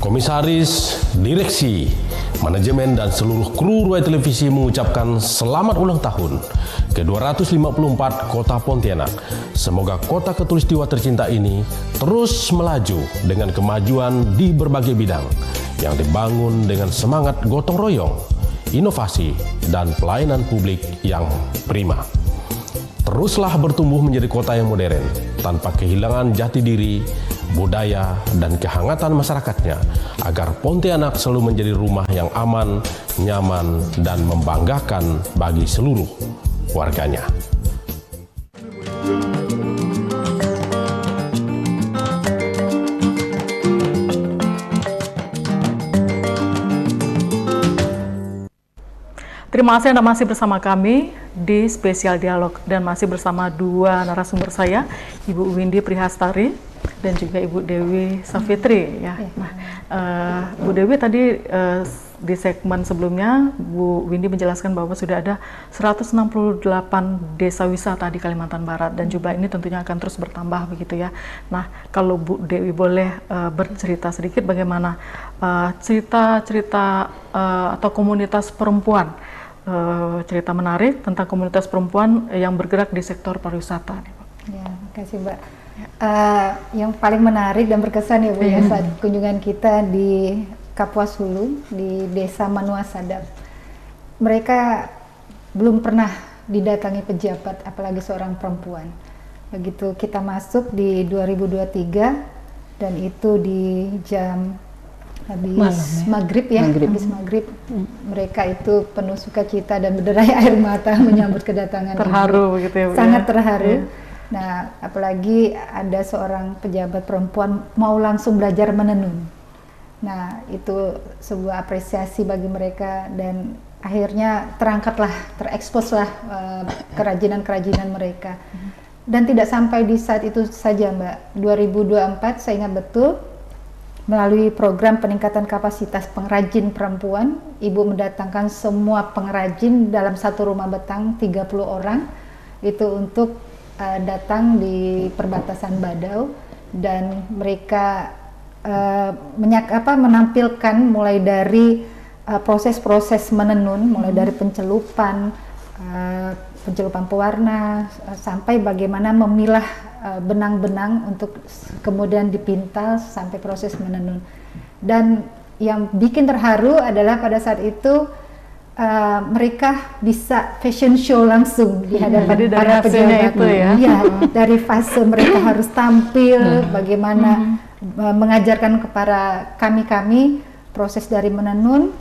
Komisaris, direksi, manajemen dan seluruh kru Ruai Televisi mengucapkan selamat ulang tahun ke-254 Kota Pontianak. Semoga kota Katulistiwa tercinta ini terus melaju dengan kemajuan di berbagai bidang yang dibangun dengan semangat gotong royong, inovasi, dan pelayanan publik yang prima. Teruslah bertumbuh menjadi kota yang modern tanpa kehilangan jati diri, budaya, dan kehangatan masyarakatnya, agar Pontianak selalu menjadi rumah yang aman, nyaman, dan membanggakan bagi seluruh warganya. Terima kasih Anda masih bersama kami di spesial dialog, dan masih bersama dua narasumber saya, Ibu Windy Prihastari dan juga Ibu Dewi Savitri ya. Nah, Bu Dewi tadi di segmen sebelumnya Bu Windy menjelaskan bahwa sudah ada 168 desa wisata di Kalimantan Barat, dan jumlah ini tentunya akan terus bertambah begitu ya. Nah, kalau Bu Dewi boleh bercerita sedikit bagaimana cerita-cerita atau komunitas perempuan, cerita menarik tentang komunitas perempuan yang bergerak di sektor pariwisata. Ya, terima kasih Mbak. Yang paling menarik dan berkesan ya Bu ya, saat kunjungan kita di Kapuas Hulu di Desa Manua Sadap, mereka belum pernah didatangi pejabat, apalagi seorang perempuan. Begitu kita masuk di 2023 dan itu di jam habis maghrib ya, habis maghrib, mereka itu penuh sukacita dan berderai air mata menyambut kedatangan. Terharu begitu ya Bu? Sangat terharu. Nah, apalagi ada seorang pejabat perempuan mau langsung belajar menenun. Nah, itu sebuah apresiasi bagi mereka, dan akhirnya tereksposlah kerajinan-kerajinan mereka. Dan tidak sampai di saat itu saja Mbak, 2024 saya ingat betul, melalui program peningkatan kapasitas pengrajin perempuan, Ibu mendatangkan semua pengrajin dalam satu rumah betang 30 orang, itu untuk datang di perbatasan Badau, dan mereka menampilkan mulai dari proses-proses menenun, mulai dari pencelupan pewarna, sampai bagaimana memilah benang-benang untuk kemudian dipintal sampai proses menenun. Dan yang bikin terharu adalah pada saat itu mereka bisa fashion show langsung di hadapan para pejabat. Itu ya. Ya, dari fase mereka harus tampil, bagaimana mengajarkan kepada kami proses dari menenun,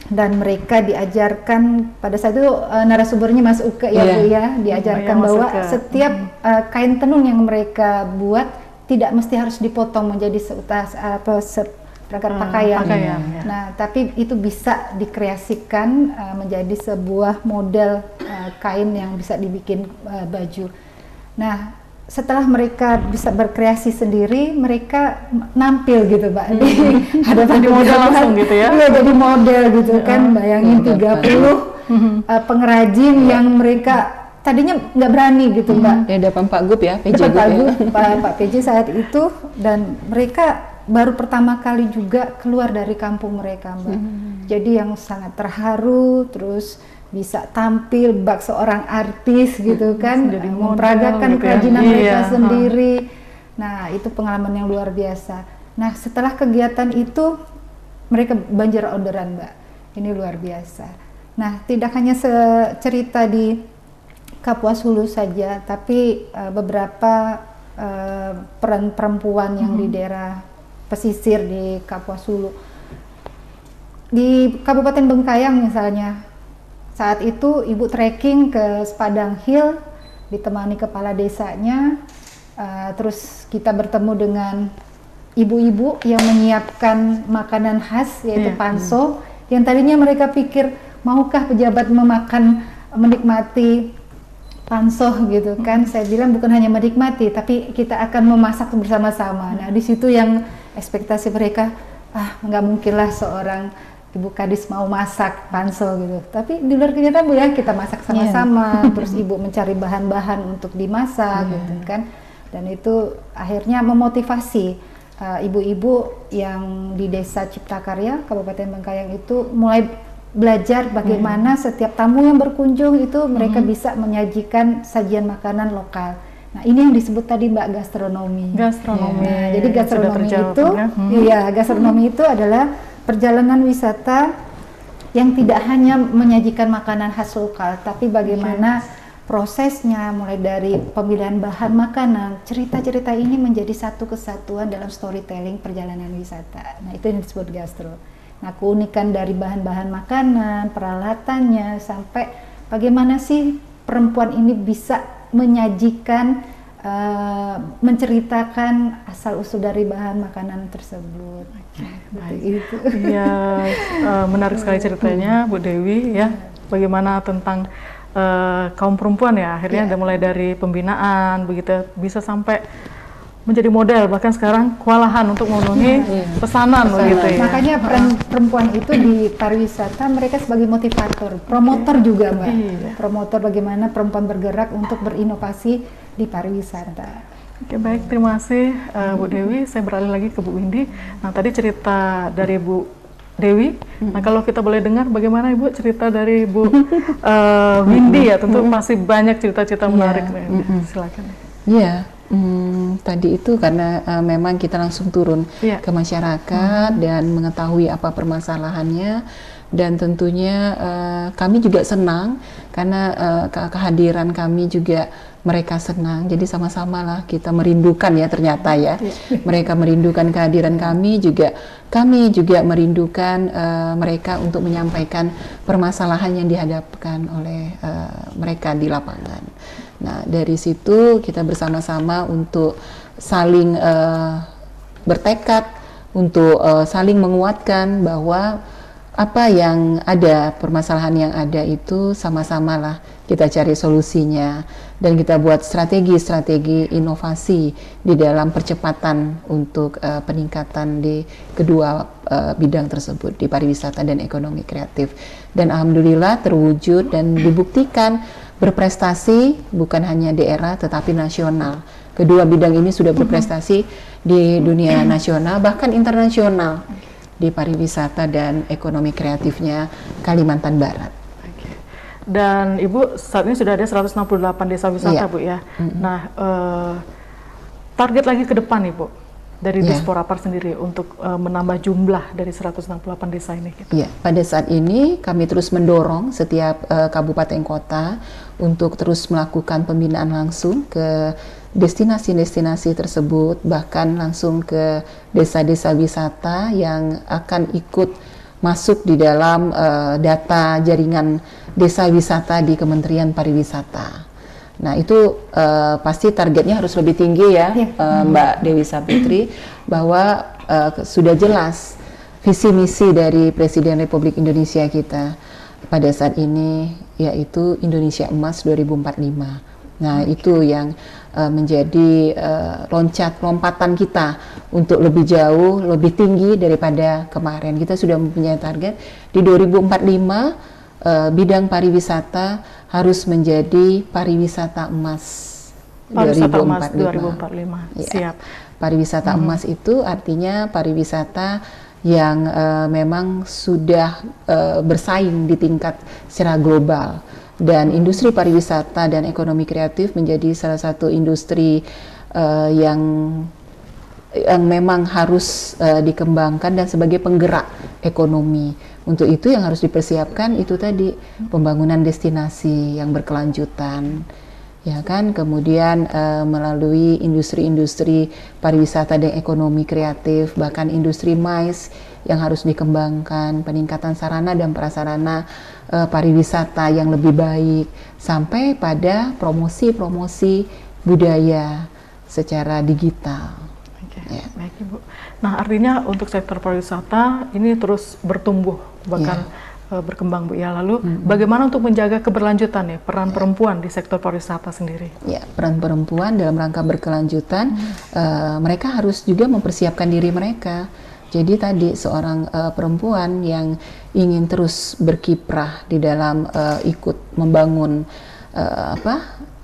dan mereka diajarkan pada saat itu narasumbernya Mas Uke ya Bu ya, diajarkan bahwa setiap kain tenun yang mereka buat tidak mesti harus dipotong menjadi pakaian. Nah, tapi itu bisa dikreasikan menjadi sebuah model kain yang bisa dibikin baju. Nah, setelah mereka bisa berkreasi sendiri, mereka nampil gitu Mbak di hadapan model langsung gitu ya. Iya, jadi model gitu kan. Bayangin 30 pengrajin yang mereka tadinya nggak berani gitu Mbak. Ya, depan Pak Gup ya, PJ Pak PJ saat itu, dan mereka baru pertama kali juga keluar dari kampung mereka Mbak. Jadi yang sangat terharu, terus bisa tampil bak seorang artis gitu kan, memperagakan kerajinan mereka sendiri. Nah, itu pengalaman yang luar biasa. Nah, setelah kegiatan itu mereka banjir orderan Mbak. Ini luar biasa. Nah, tidak hanya cerita di Kapuas Hulu saja, tapi beberapa peran perempuan yang di daerah pesisir di Kapuas Hulu. Di Kabupaten Bengkayang misalnya, saat itu Ibu trekking ke Sepadang Hill ditemani kepala desanya, terus kita bertemu dengan ibu-ibu yang menyiapkan makanan khas yaitu panso, yang tadinya mereka pikir maukah pejabat menikmati panso gitu kan. Saya bilang bukan hanya menikmati, tapi kita akan memasak bersama-sama. Nah, di situ yang ekspektasi mereka, nggak mungkinlah seorang Ibu Kadis mau masak panso gitu. Tapi di luar kenyataan Bu ya, kita masak sama-sama, terus Ibu mencari bahan-bahan untuk dimasak gitu kan. Dan itu akhirnya memotivasi ibu-ibu yang di Desa Ciptakarya, Kabupaten Bengkayang itu mulai belajar bagaimana setiap tamu yang berkunjung itu mereka bisa menyajikan sajian makanan lokal. Nah, ini yang disebut tadi Mbak gastronomi. Nah, jadi gastronomi itu, gastronomi itu adalah perjalanan wisata yang tidak hanya menyajikan makanan khas lokal, tapi bagaimana prosesnya, mulai dari pemilihan bahan makanan, cerita-cerita ini menjadi satu kesatuan dalam storytelling perjalanan wisata. Nah, itu yang disebut gastro. Nah, keunikan dari bahan-bahan makanan, peralatannya, sampai bagaimana sih perempuan ini bisa menyajikan, menceritakan asal-usul dari bahan makanan tersebut. Itu. Iya, menarik sekali ceritanya Bu Dewi ya. Bagaimana tentang kaum perempuan ya, akhirnya ada mulai dari pembinaan begitu bisa sampai menjadi model, bahkan sekarang kewalahan untuk memenuhi pesanan begitu ya. Makanya peran perempuan itu di pariwisata mereka sebagai motivator, promotor juga Mbak. Promotor bagaimana perempuan bergerak untuk berinovasi di pariwisata. Oke, baik, terima kasih Bu Dewi. Saya beralih lagi ke Bu Windy. Nah, tadi cerita dari Bu Dewi. Nah, kalau kita boleh dengar bagaimana Ibu cerita dari Bu Windy ya, tentu masih banyak cerita-cerita menarik. Silakan. Iya. Tadi itu karena memang kita langsung turun ke masyarakat dan mengetahui apa permasalahannya, dan tentunya kami juga senang karena kehadiran kami juga mereka senang, jadi sama-sama lah kita merindukan ya ternyata ya. Mereka merindukan kehadiran kami juga merindukan mereka untuk menyampaikan permasalahan yang dihadapkan oleh mereka di lapangan. Nah, dari situ kita bersama-sama untuk saling bertekad untuk saling menguatkan bahwa apa yang ada, permasalahan yang ada itu sama-sama lah kita cari solusinya, dan kita buat strategi-strategi inovasi di dalam percepatan untuk peningkatan di kedua bidang tersebut, di pariwisata dan ekonomi kreatif. Dan alhamdulillah terwujud dan dibuktikan berprestasi bukan hanya daerah tetapi nasional. Kedua bidang ini sudah berprestasi di dunia nasional bahkan internasional di pariwisata dan ekonomi kreatifnya Kalimantan Barat. Dan Ibu saat ini sudah ada 168 desa wisata Bu ya. Nah, target lagi ke depan Ibu dari Disporapar sendiri untuk menambah jumlah dari 168 desa ini gitu. Iya, pada saat ini kami terus mendorong setiap kabupaten kota untuk terus melakukan pembinaan langsung ke destinasi-destinasi tersebut, bahkan langsung ke desa-desa wisata yang akan ikut masuk di dalam data jaringan desa wisata di Kementerian Pariwisata. Nah, itu pasti targetnya harus lebih tinggi ya, Mbak Dewi Saputri, bahwa sudah jelas visi misi dari Presiden Republik Indonesia kita pada saat ini, yaitu Indonesia Emas 2045. Nah, itu yang menjadi lompatan kita untuk lebih jauh, lebih tinggi daripada kemarin. Kita sudah mempunyai target di 2045 bidang pariwisata harus menjadi pariwisata emas. Pariwisata emas 2045. Ya. Siap. Pariwisata emas itu artinya pariwisata yang memang sudah bersaing di tingkat secara global. Dan industri pariwisata dan ekonomi kreatif menjadi salah satu industri yang memang harus dikembangkan dan sebagai penggerak ekonomi. Untuk itu yang harus dipersiapkan itu tadi pembangunan destinasi yang berkelanjutan, ya kan, kemudian melalui industri-industri pariwisata dan ekonomi kreatif, bahkan industri MICE yang harus dikembangkan, peningkatan sarana dan prasarana pariwisata yang lebih baik, sampai pada promosi-promosi budaya secara digital. Ya. Baik Ibu. Nah, artinya untuk sektor pariwisata ini terus bertumbuh bahkan berkembang Bu ya. Lalu bagaimana untuk menjaga keberlanjutan ya peran perempuan di sektor pariwisata sendiri? Ya, peran perempuan dalam rangka berkelanjutan, mereka harus juga mempersiapkan diri mereka. Jadi tadi seorang perempuan yang ingin terus berkiprah di dalam ikut membangun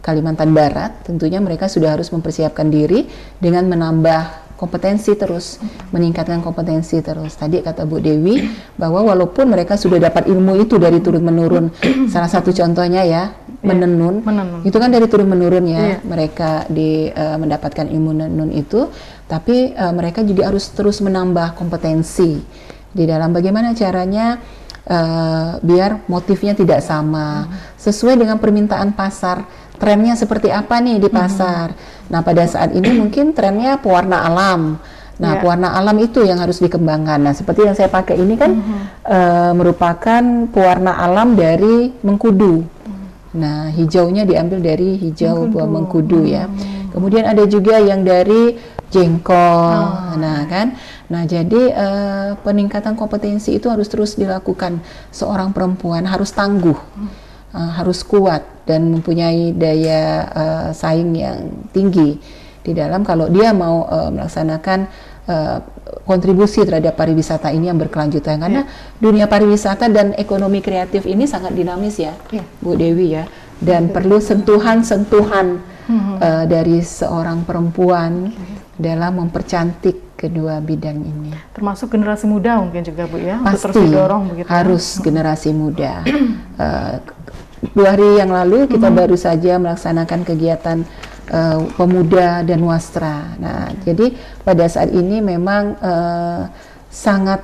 Kalimantan Barat, tentunya mereka sudah harus mempersiapkan diri dengan menambah kompetensi terus, meningkatkan kompetensi terus. Tadi kata Bu Dewi bahwa walaupun mereka sudah dapat ilmu itu dari turun menurun, salah satu contohnya ya menenun, itu kan dari turun menurun ya, mereka mendapatkan ilmu menenun itu, tapi mereka juga harus terus menambah kompetensi di dalam bagaimana caranya biar motifnya tidak sama, sesuai dengan permintaan pasar. Trennya seperti apa nih di pasar? Nah, pada saat ini mungkin trennya pewarna alam. Nah, pewarna alam itu yang harus dikembangkan. Nah, seperti yang saya pakai ini kan merupakan pewarna alam dari mengkudu. Nah, hijaunya diambil dari hijau buah mengkudu ya. Kemudian ada juga yang dari jengkol. Nah, kan? Nah, jadi peningkatan kompetensi itu harus terus dilakukan. Seorang perempuan harus tangguh. harus kuat dan mempunyai daya saing yang tinggi di dalam kalau dia mau melaksanakan kontribusi terhadap pariwisata ini yang berkelanjutan, karena dunia pariwisata dan ekonomi kreatif ini sangat dinamis ya, Bu Dewi ya, dan perlu sentuhan-sentuhan dari seorang perempuan dalam mempercantik kedua bidang ini. Termasuk generasi muda mungkin juga Bu ya, Pasti untuk terus didorong begitu. Harus generasi muda. 2 hari yang lalu kita baru saja melaksanakan kegiatan pemuda dan wastra. Nah, jadi pada saat ini memang sangat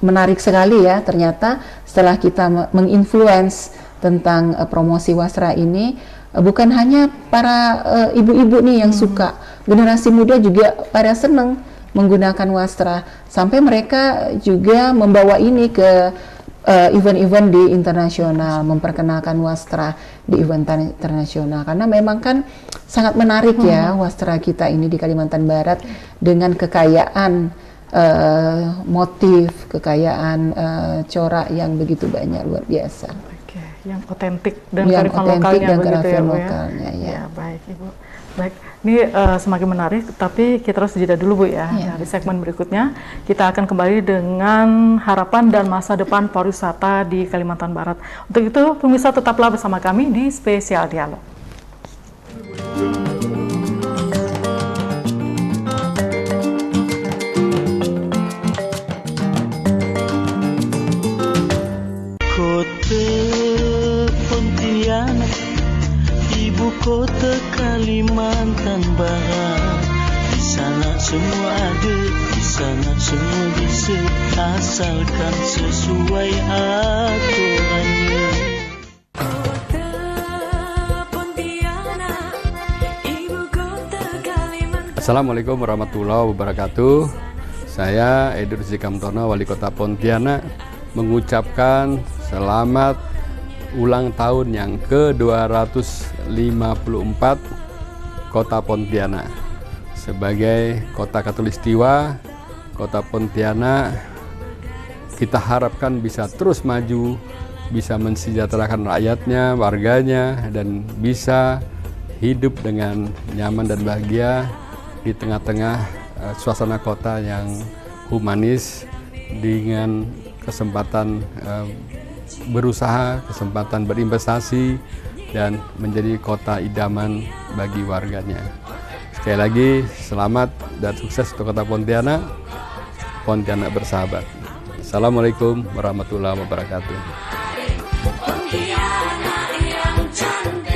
menarik sekali ya, ternyata setelah kita menginfluence tentang promosi wastra ini, bukan hanya para ibu-ibu nih yang suka, generasi muda juga pada senang menggunakan wastra, sampai mereka juga membawa ini ke event-event di internasional, memperkenalkan wastra di event internasional, karena memang kan sangat menarik ya wastra kita ini di Kalimantan Barat dengan kekayaan motif, kekayaan corak yang begitu banyak, luar biasa. Oke, yang otentik dan kearifan lokalnya begitu ya Bu ya. Ya, baik Ibu. Baik, ini semakin menarik, tapi kita harus jeda dulu Bu ya. Di segmen berikutnya kita akan kembali dengan harapan dan masa depan pariwisata di Kalimantan Barat. Untuk itu pemirsa tetaplah bersama kami di Spesial Dialog. Ibu kota Kalimantan Barat, di sana semua ada, di sana semua bisa, asalkan sesuai aturannya. Assalamualaikum warahmatullahi wabarakatuh. Saya Edur Zikamtono, Wali Kota Pontianak, mengucapkan selamat ulang tahun yang ke-254 Kota Pontianak. Sebagai kota Katulistiwa, Kota Pontianak kita harapkan bisa terus maju, bisa mensejahterakan rakyatnya, warganya, dan bisa hidup dengan nyaman dan bahagia di tengah-tengah suasana kota yang humanis, dengan kesempatan berusaha, kesempatan berinvestasi, dan menjadi kota idaman bagi warganya. Sekali lagi, selamat dan sukses untuk Kota Pontianak. Pontianak bersahabat. Assalamualaikum warahmatullahi wabarakatuh. Pontianak yang cantik.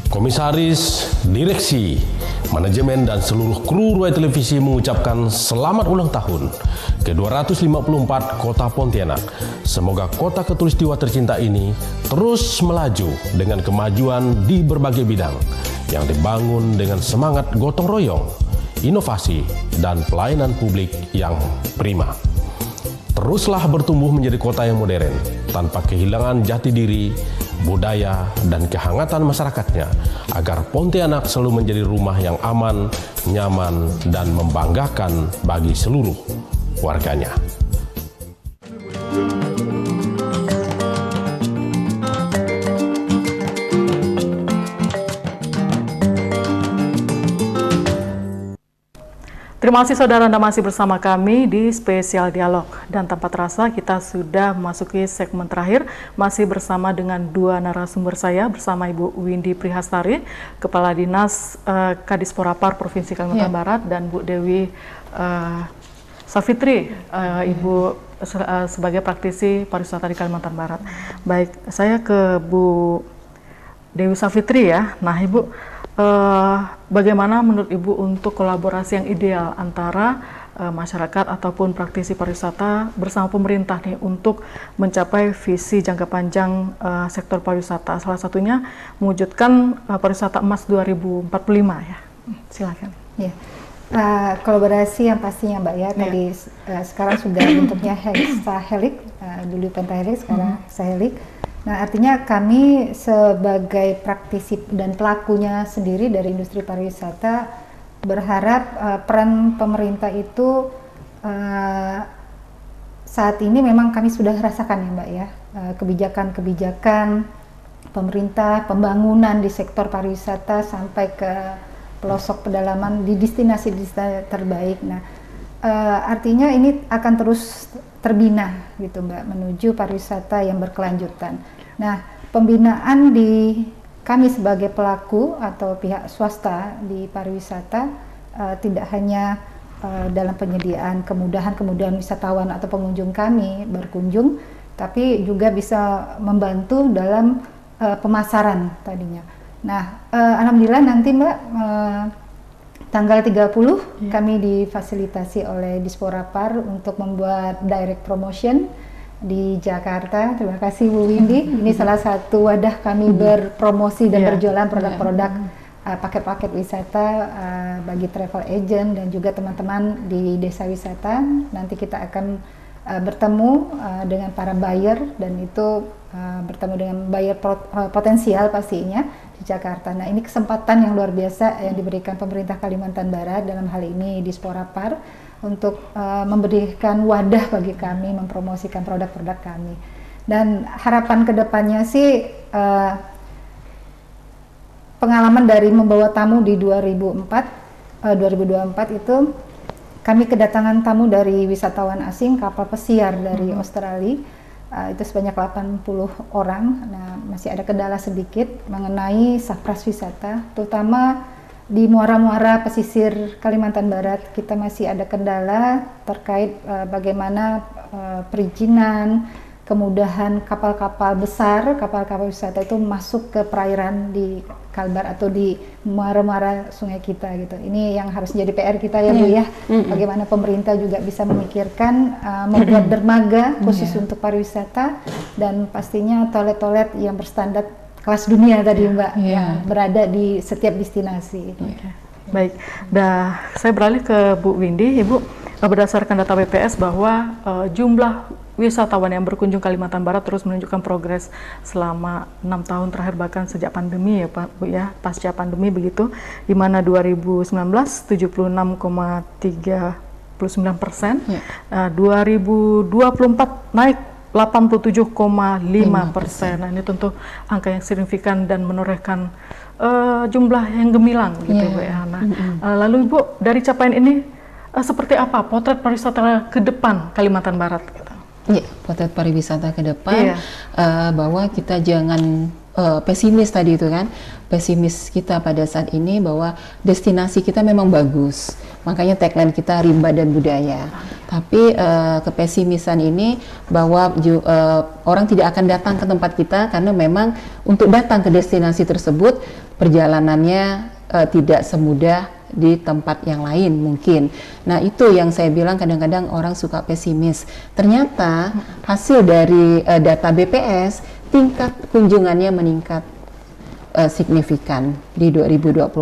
Komisaris, direksi, manajemen dan seluruh kru Ruai Televisi mengucapkan selamat ulang tahun ke-254 Kota Pontianak. Semoga kota Katulistiwa tercinta ini terus melaju dengan kemajuan di berbagai bidang yang dibangun dengan semangat gotong royong, inovasi, dan pelayanan publik yang prima. Teruslah bertumbuh menjadi kota yang modern, tanpa kehilangan jati diri, budaya, dan kehangatan masyarakatnya, agar Pontianak selalu menjadi rumah yang aman, nyaman, dan membanggakan bagi seluruh warganya. Terima kasih saudara, Anda masih bersama kami di Spesial Dialog. Dan tanpa terasa kita sudah memasuki segmen terakhir, masih bersama dengan dua narasumber saya, bersama Ibu Windy Prihastari, Kepala Dinas Kadisporapar Provinsi Kalimantan Barat, dan Bu Dewi Safitri, Ibu sebagai praktisi pariwisata di Kalimantan Barat. Baik, saya ke Bu Dewi Safitri ya. Nah Ibu, bagaimana menurut Ibu untuk kolaborasi yang ideal antara masyarakat ataupun praktisi pariwisata bersama pemerintah nih untuk mencapai visi jangka panjang sektor pariwisata. Salah satunya mewujudkan pariwisata emas 2045 ya. Silakan. Ya. Kolaborasi yang pastinya Mbak ya, tadi sekarang sudah bentuknya Sahelik, dulu Pentahelik, sekarang Sahelik. Nah, artinya kami sebagai praktisi dan pelakunya sendiri dari industri pariwisata berharap peran pemerintah itu saat ini memang kami sudah rasakan ya Mbak ya, kebijakan-kebijakan pemerintah, pembangunan di sektor pariwisata sampai ke pelosok pedalaman di destinasi terbaik. Nah, artinya ini akan terus terbina gitu Mbak, menuju pariwisata yang berkelanjutan. Nah, pembinaan di kami sebagai pelaku atau pihak swasta di pariwisata tidak hanya dalam penyediaan kemudahan wisatawan atau pengunjung kami berkunjung, tapi juga bisa membantu dalam pemasaran tadinya. Nah, alhamdulillah nanti Mbak tanggal 30 kami difasilitasi oleh Dispora Par untuk membuat direct promotion di Jakarta. Terima kasih Bu Windy. Ini salah satu wadah kami berpromosi dan berjualan produk-produk paket-paket wisata bagi travel agent dan juga teman-teman di desa wisata. Nanti kita akan bertemu dengan para buyer dan itu bertemu dengan buyer potensial pastinya di Jakarta. Nah, ini kesempatan yang luar biasa yang diberikan pemerintah Kalimantan Barat, dalam hal ini Dispora Par, untuk memberikan wadah bagi kami mempromosikan produk-produk kami. Dan harapan kedepannya sih pengalaman dari membawa tamu di 2024 itu kami kedatangan tamu dari wisatawan asing, kapal pesiar dari Australia, itu sebanyak 80 orang. Nah, masih ada kendala sedikit mengenai safras wisata, terutama di muara-muara pesisir Kalimantan Barat. Kita masih ada kendala terkait bagaimana perizinan, kemudahan kapal-kapal besar, kapal-kapal wisata itu masuk ke perairan di Kalbar atau di muara-muara sungai kita gitu. Ini yang harus jadi PR kita ya Bu ya. Bagaimana pemerintah juga bisa memikirkan membuat dermaga khusus untuk pariwisata dan pastinya toilet-toilet yang berstandar kelas dunia tadi Mbak, yang berada di setiap destinasi. Baik, saya beralih ke Bu Windy. Ibu, berdasarkan data BPS bahwa jumlah wisatawan yang berkunjung Kalimantan Barat terus menunjukkan progres selama 6 tahun terakhir, bahkan sejak pandemi ya Pak Bu ya, pasca pandemi begitu, di mana 2019 76,39%, 2024 naik 87,5%. Nah, ini tentu angka yang signifikan dan menorehkan jumlah yang gemilang gitu Bu ya. Nah, lalu Ibu, dari capaian ini seperti apa potret pariwisata ke depan Kalimantan Barat gitu? Iya, potret pariwisata ke depan, bahwa kita jangan pesimis tadi itu kan, pesimis kita pada saat ini bahwa destinasi kita memang bagus, makanya tagline kita rimba dan budaya. Tapi kepesimisan ini bahwa orang tidak akan datang ke tempat kita karena memang untuk datang ke destinasi tersebut perjalanannya tidak semudah di tempat yang lain mungkin. Nah, itu yang saya bilang kadang-kadang orang suka pesimis. Ternyata hasil dari data BPS, tingkat kunjungannya meningkat signifikan di 2024.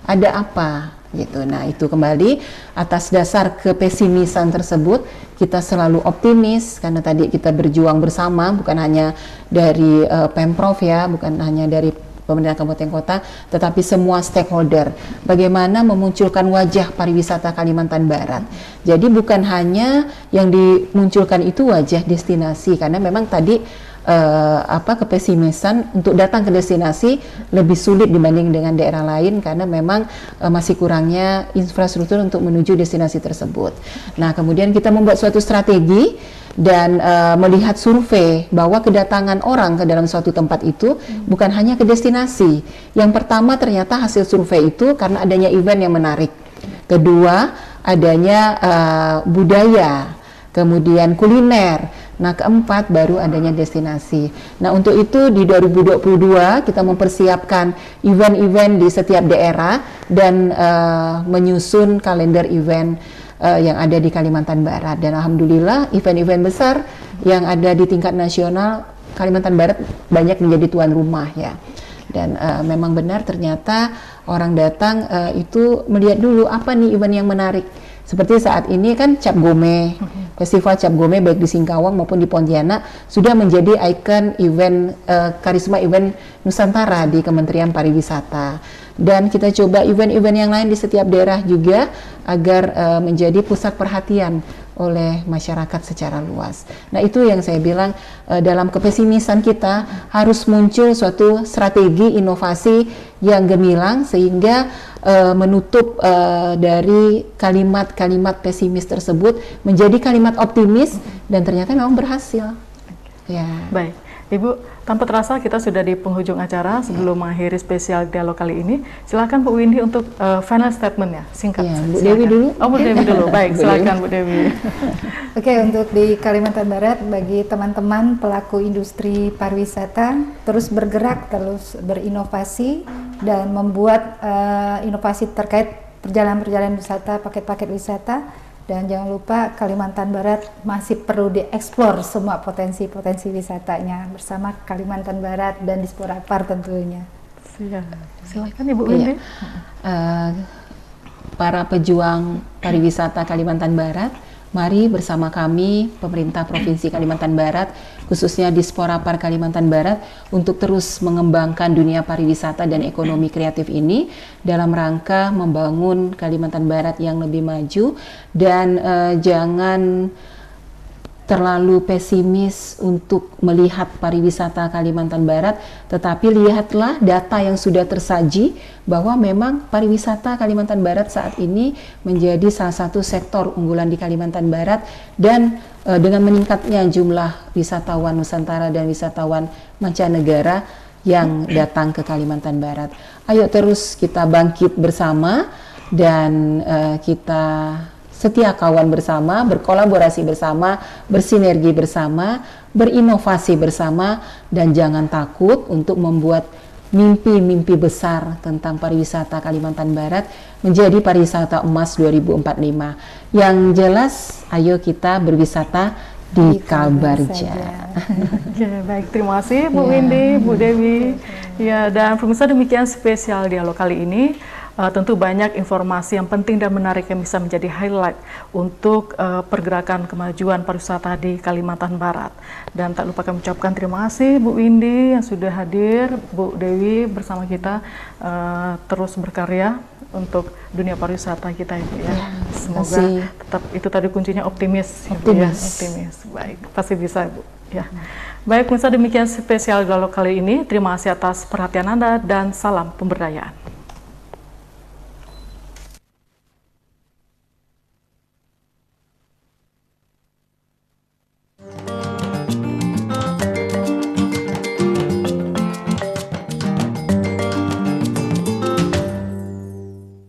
Ada apa gitu. Nah, itu kembali atas dasar kepesimisan tersebut kita selalu optimis karena tadi kita berjuang bersama, bukan hanya dari Pemprov ya, bukan hanya dari pemerintah kabupaten kota, tetapi semua stakeholder. Bagaimana memunculkan wajah pariwisata Kalimantan Barat. Jadi bukan hanya yang dimunculkan itu wajah destinasi, karena memang tadi kepesimisan untuk datang ke destinasi lebih sulit dibanding dengan daerah lain karena memang masih kurangnya infrastruktur untuk menuju destinasi tersebut. Nah, kemudian kita membuat suatu strategi dan melihat survei bahwa kedatangan orang ke dalam suatu tempat itu bukan hanya ke destinasi. Yang pertama, ternyata hasil survei itu karena adanya event yang menarik. Kedua, adanya budaya, kemudian kuliner. Nah, keempat baru adanya destinasi. Nah, untuk itu di 2022 kita mempersiapkan event-event di setiap daerah dan menyusun kalender event yang ada di Kalimantan Barat. Dan alhamdulillah event-event besar yang ada di tingkat nasional, Kalimantan Barat banyak menjadi tuan rumah ya. Dan memang benar ternyata orang datang itu melihat dulu apa nih event yang menarik. Seperti saat ini kan Cap Gome, Festival Cap Gome baik di Singkawang maupun di Pontianak sudah menjadi ikon event karisma event Nusantara di Kementerian Pariwisata. Dan kita coba event-event yang lain di setiap daerah juga agar menjadi pusat perhatian oleh masyarakat secara luas. Nah itu yang saya bilang dalam kepesimisan kita harus muncul suatu strategi inovasi yang gemilang sehingga menutup dari kalimat-kalimat pesimis tersebut menjadi kalimat optimis dan ternyata memang berhasil. Ya. Baik, Ibu, tanpa terasa kita sudah di penghujung acara. Sebelum mengakhiri spesial dialog kali ini, silakan Bu Windy untuk final statement-nya, singkat. Ya, Bu Dewi dulu. Oh, Bu Dewi dulu. Baik, silakan Bu Dewi. Oke, untuk di Kalimantan Barat, bagi teman-teman pelaku industri pariwisata, terus bergerak, terus berinovasi, dan membuat inovasi terkait perjalanan-perjalanan wisata, paket-paket wisata. Dan jangan lupa Kalimantan Barat masih perlu dieksplor semua potensi-potensi wisatanya bersama Kalimantan Barat dan Dispora Par tentunya. Silakan Ibu Windy. Para pejuang pariwisata Kalimantan Barat, mari bersama kami pemerintah Provinsi Kalimantan Barat, khususnya Dispora Par Kalimantan Barat, untuk terus mengembangkan dunia pariwisata dan ekonomi kreatif ini dalam rangka membangun Kalimantan Barat yang lebih maju. Dan jangan terlalu pesimis untuk melihat pariwisata Kalimantan Barat, tetapi lihatlah data yang sudah tersaji bahwa memang pariwisata Kalimantan Barat saat ini menjadi salah satu sektor unggulan di Kalimantan Barat. Dan dengan meningkatnya jumlah wisatawan Nusantara dan wisatawan mancanegara yang datang ke Kalimantan Barat, ayo terus kita bangkit bersama dan kita setia kawan bersama, berkolaborasi bersama, bersinergi bersama, berinovasi bersama, dan jangan takut untuk membuat mimpi-mimpi besar tentang pariwisata Kalimantan Barat menjadi pariwisata emas 2045. Yang jelas, ayo kita berwisata di Kalbarja. Ya, baik, terima kasih Bu Windy, Bu Dewi. Ya, dan pemirsa, demikian spesial dialog kali ini. Tentu banyak informasi yang penting dan menarik yang bisa menjadi highlight untuk pergerakan kemajuan pariwisata di Kalimantan Barat. Dan tak lupa kami ucapkan terima kasih Bu Windy yang sudah hadir, Bu Dewi bersama kita terus berkarya untuk dunia pariwisata kita, Ibu ya. Semoga tetap itu tadi kuncinya optimis. Optimis. Baik, pasti bisa, Bu. Ya. Baik, pemirsa, demikian spesial dialog kali ini. Terima kasih atas perhatian Anda dan salam pemberdayaan.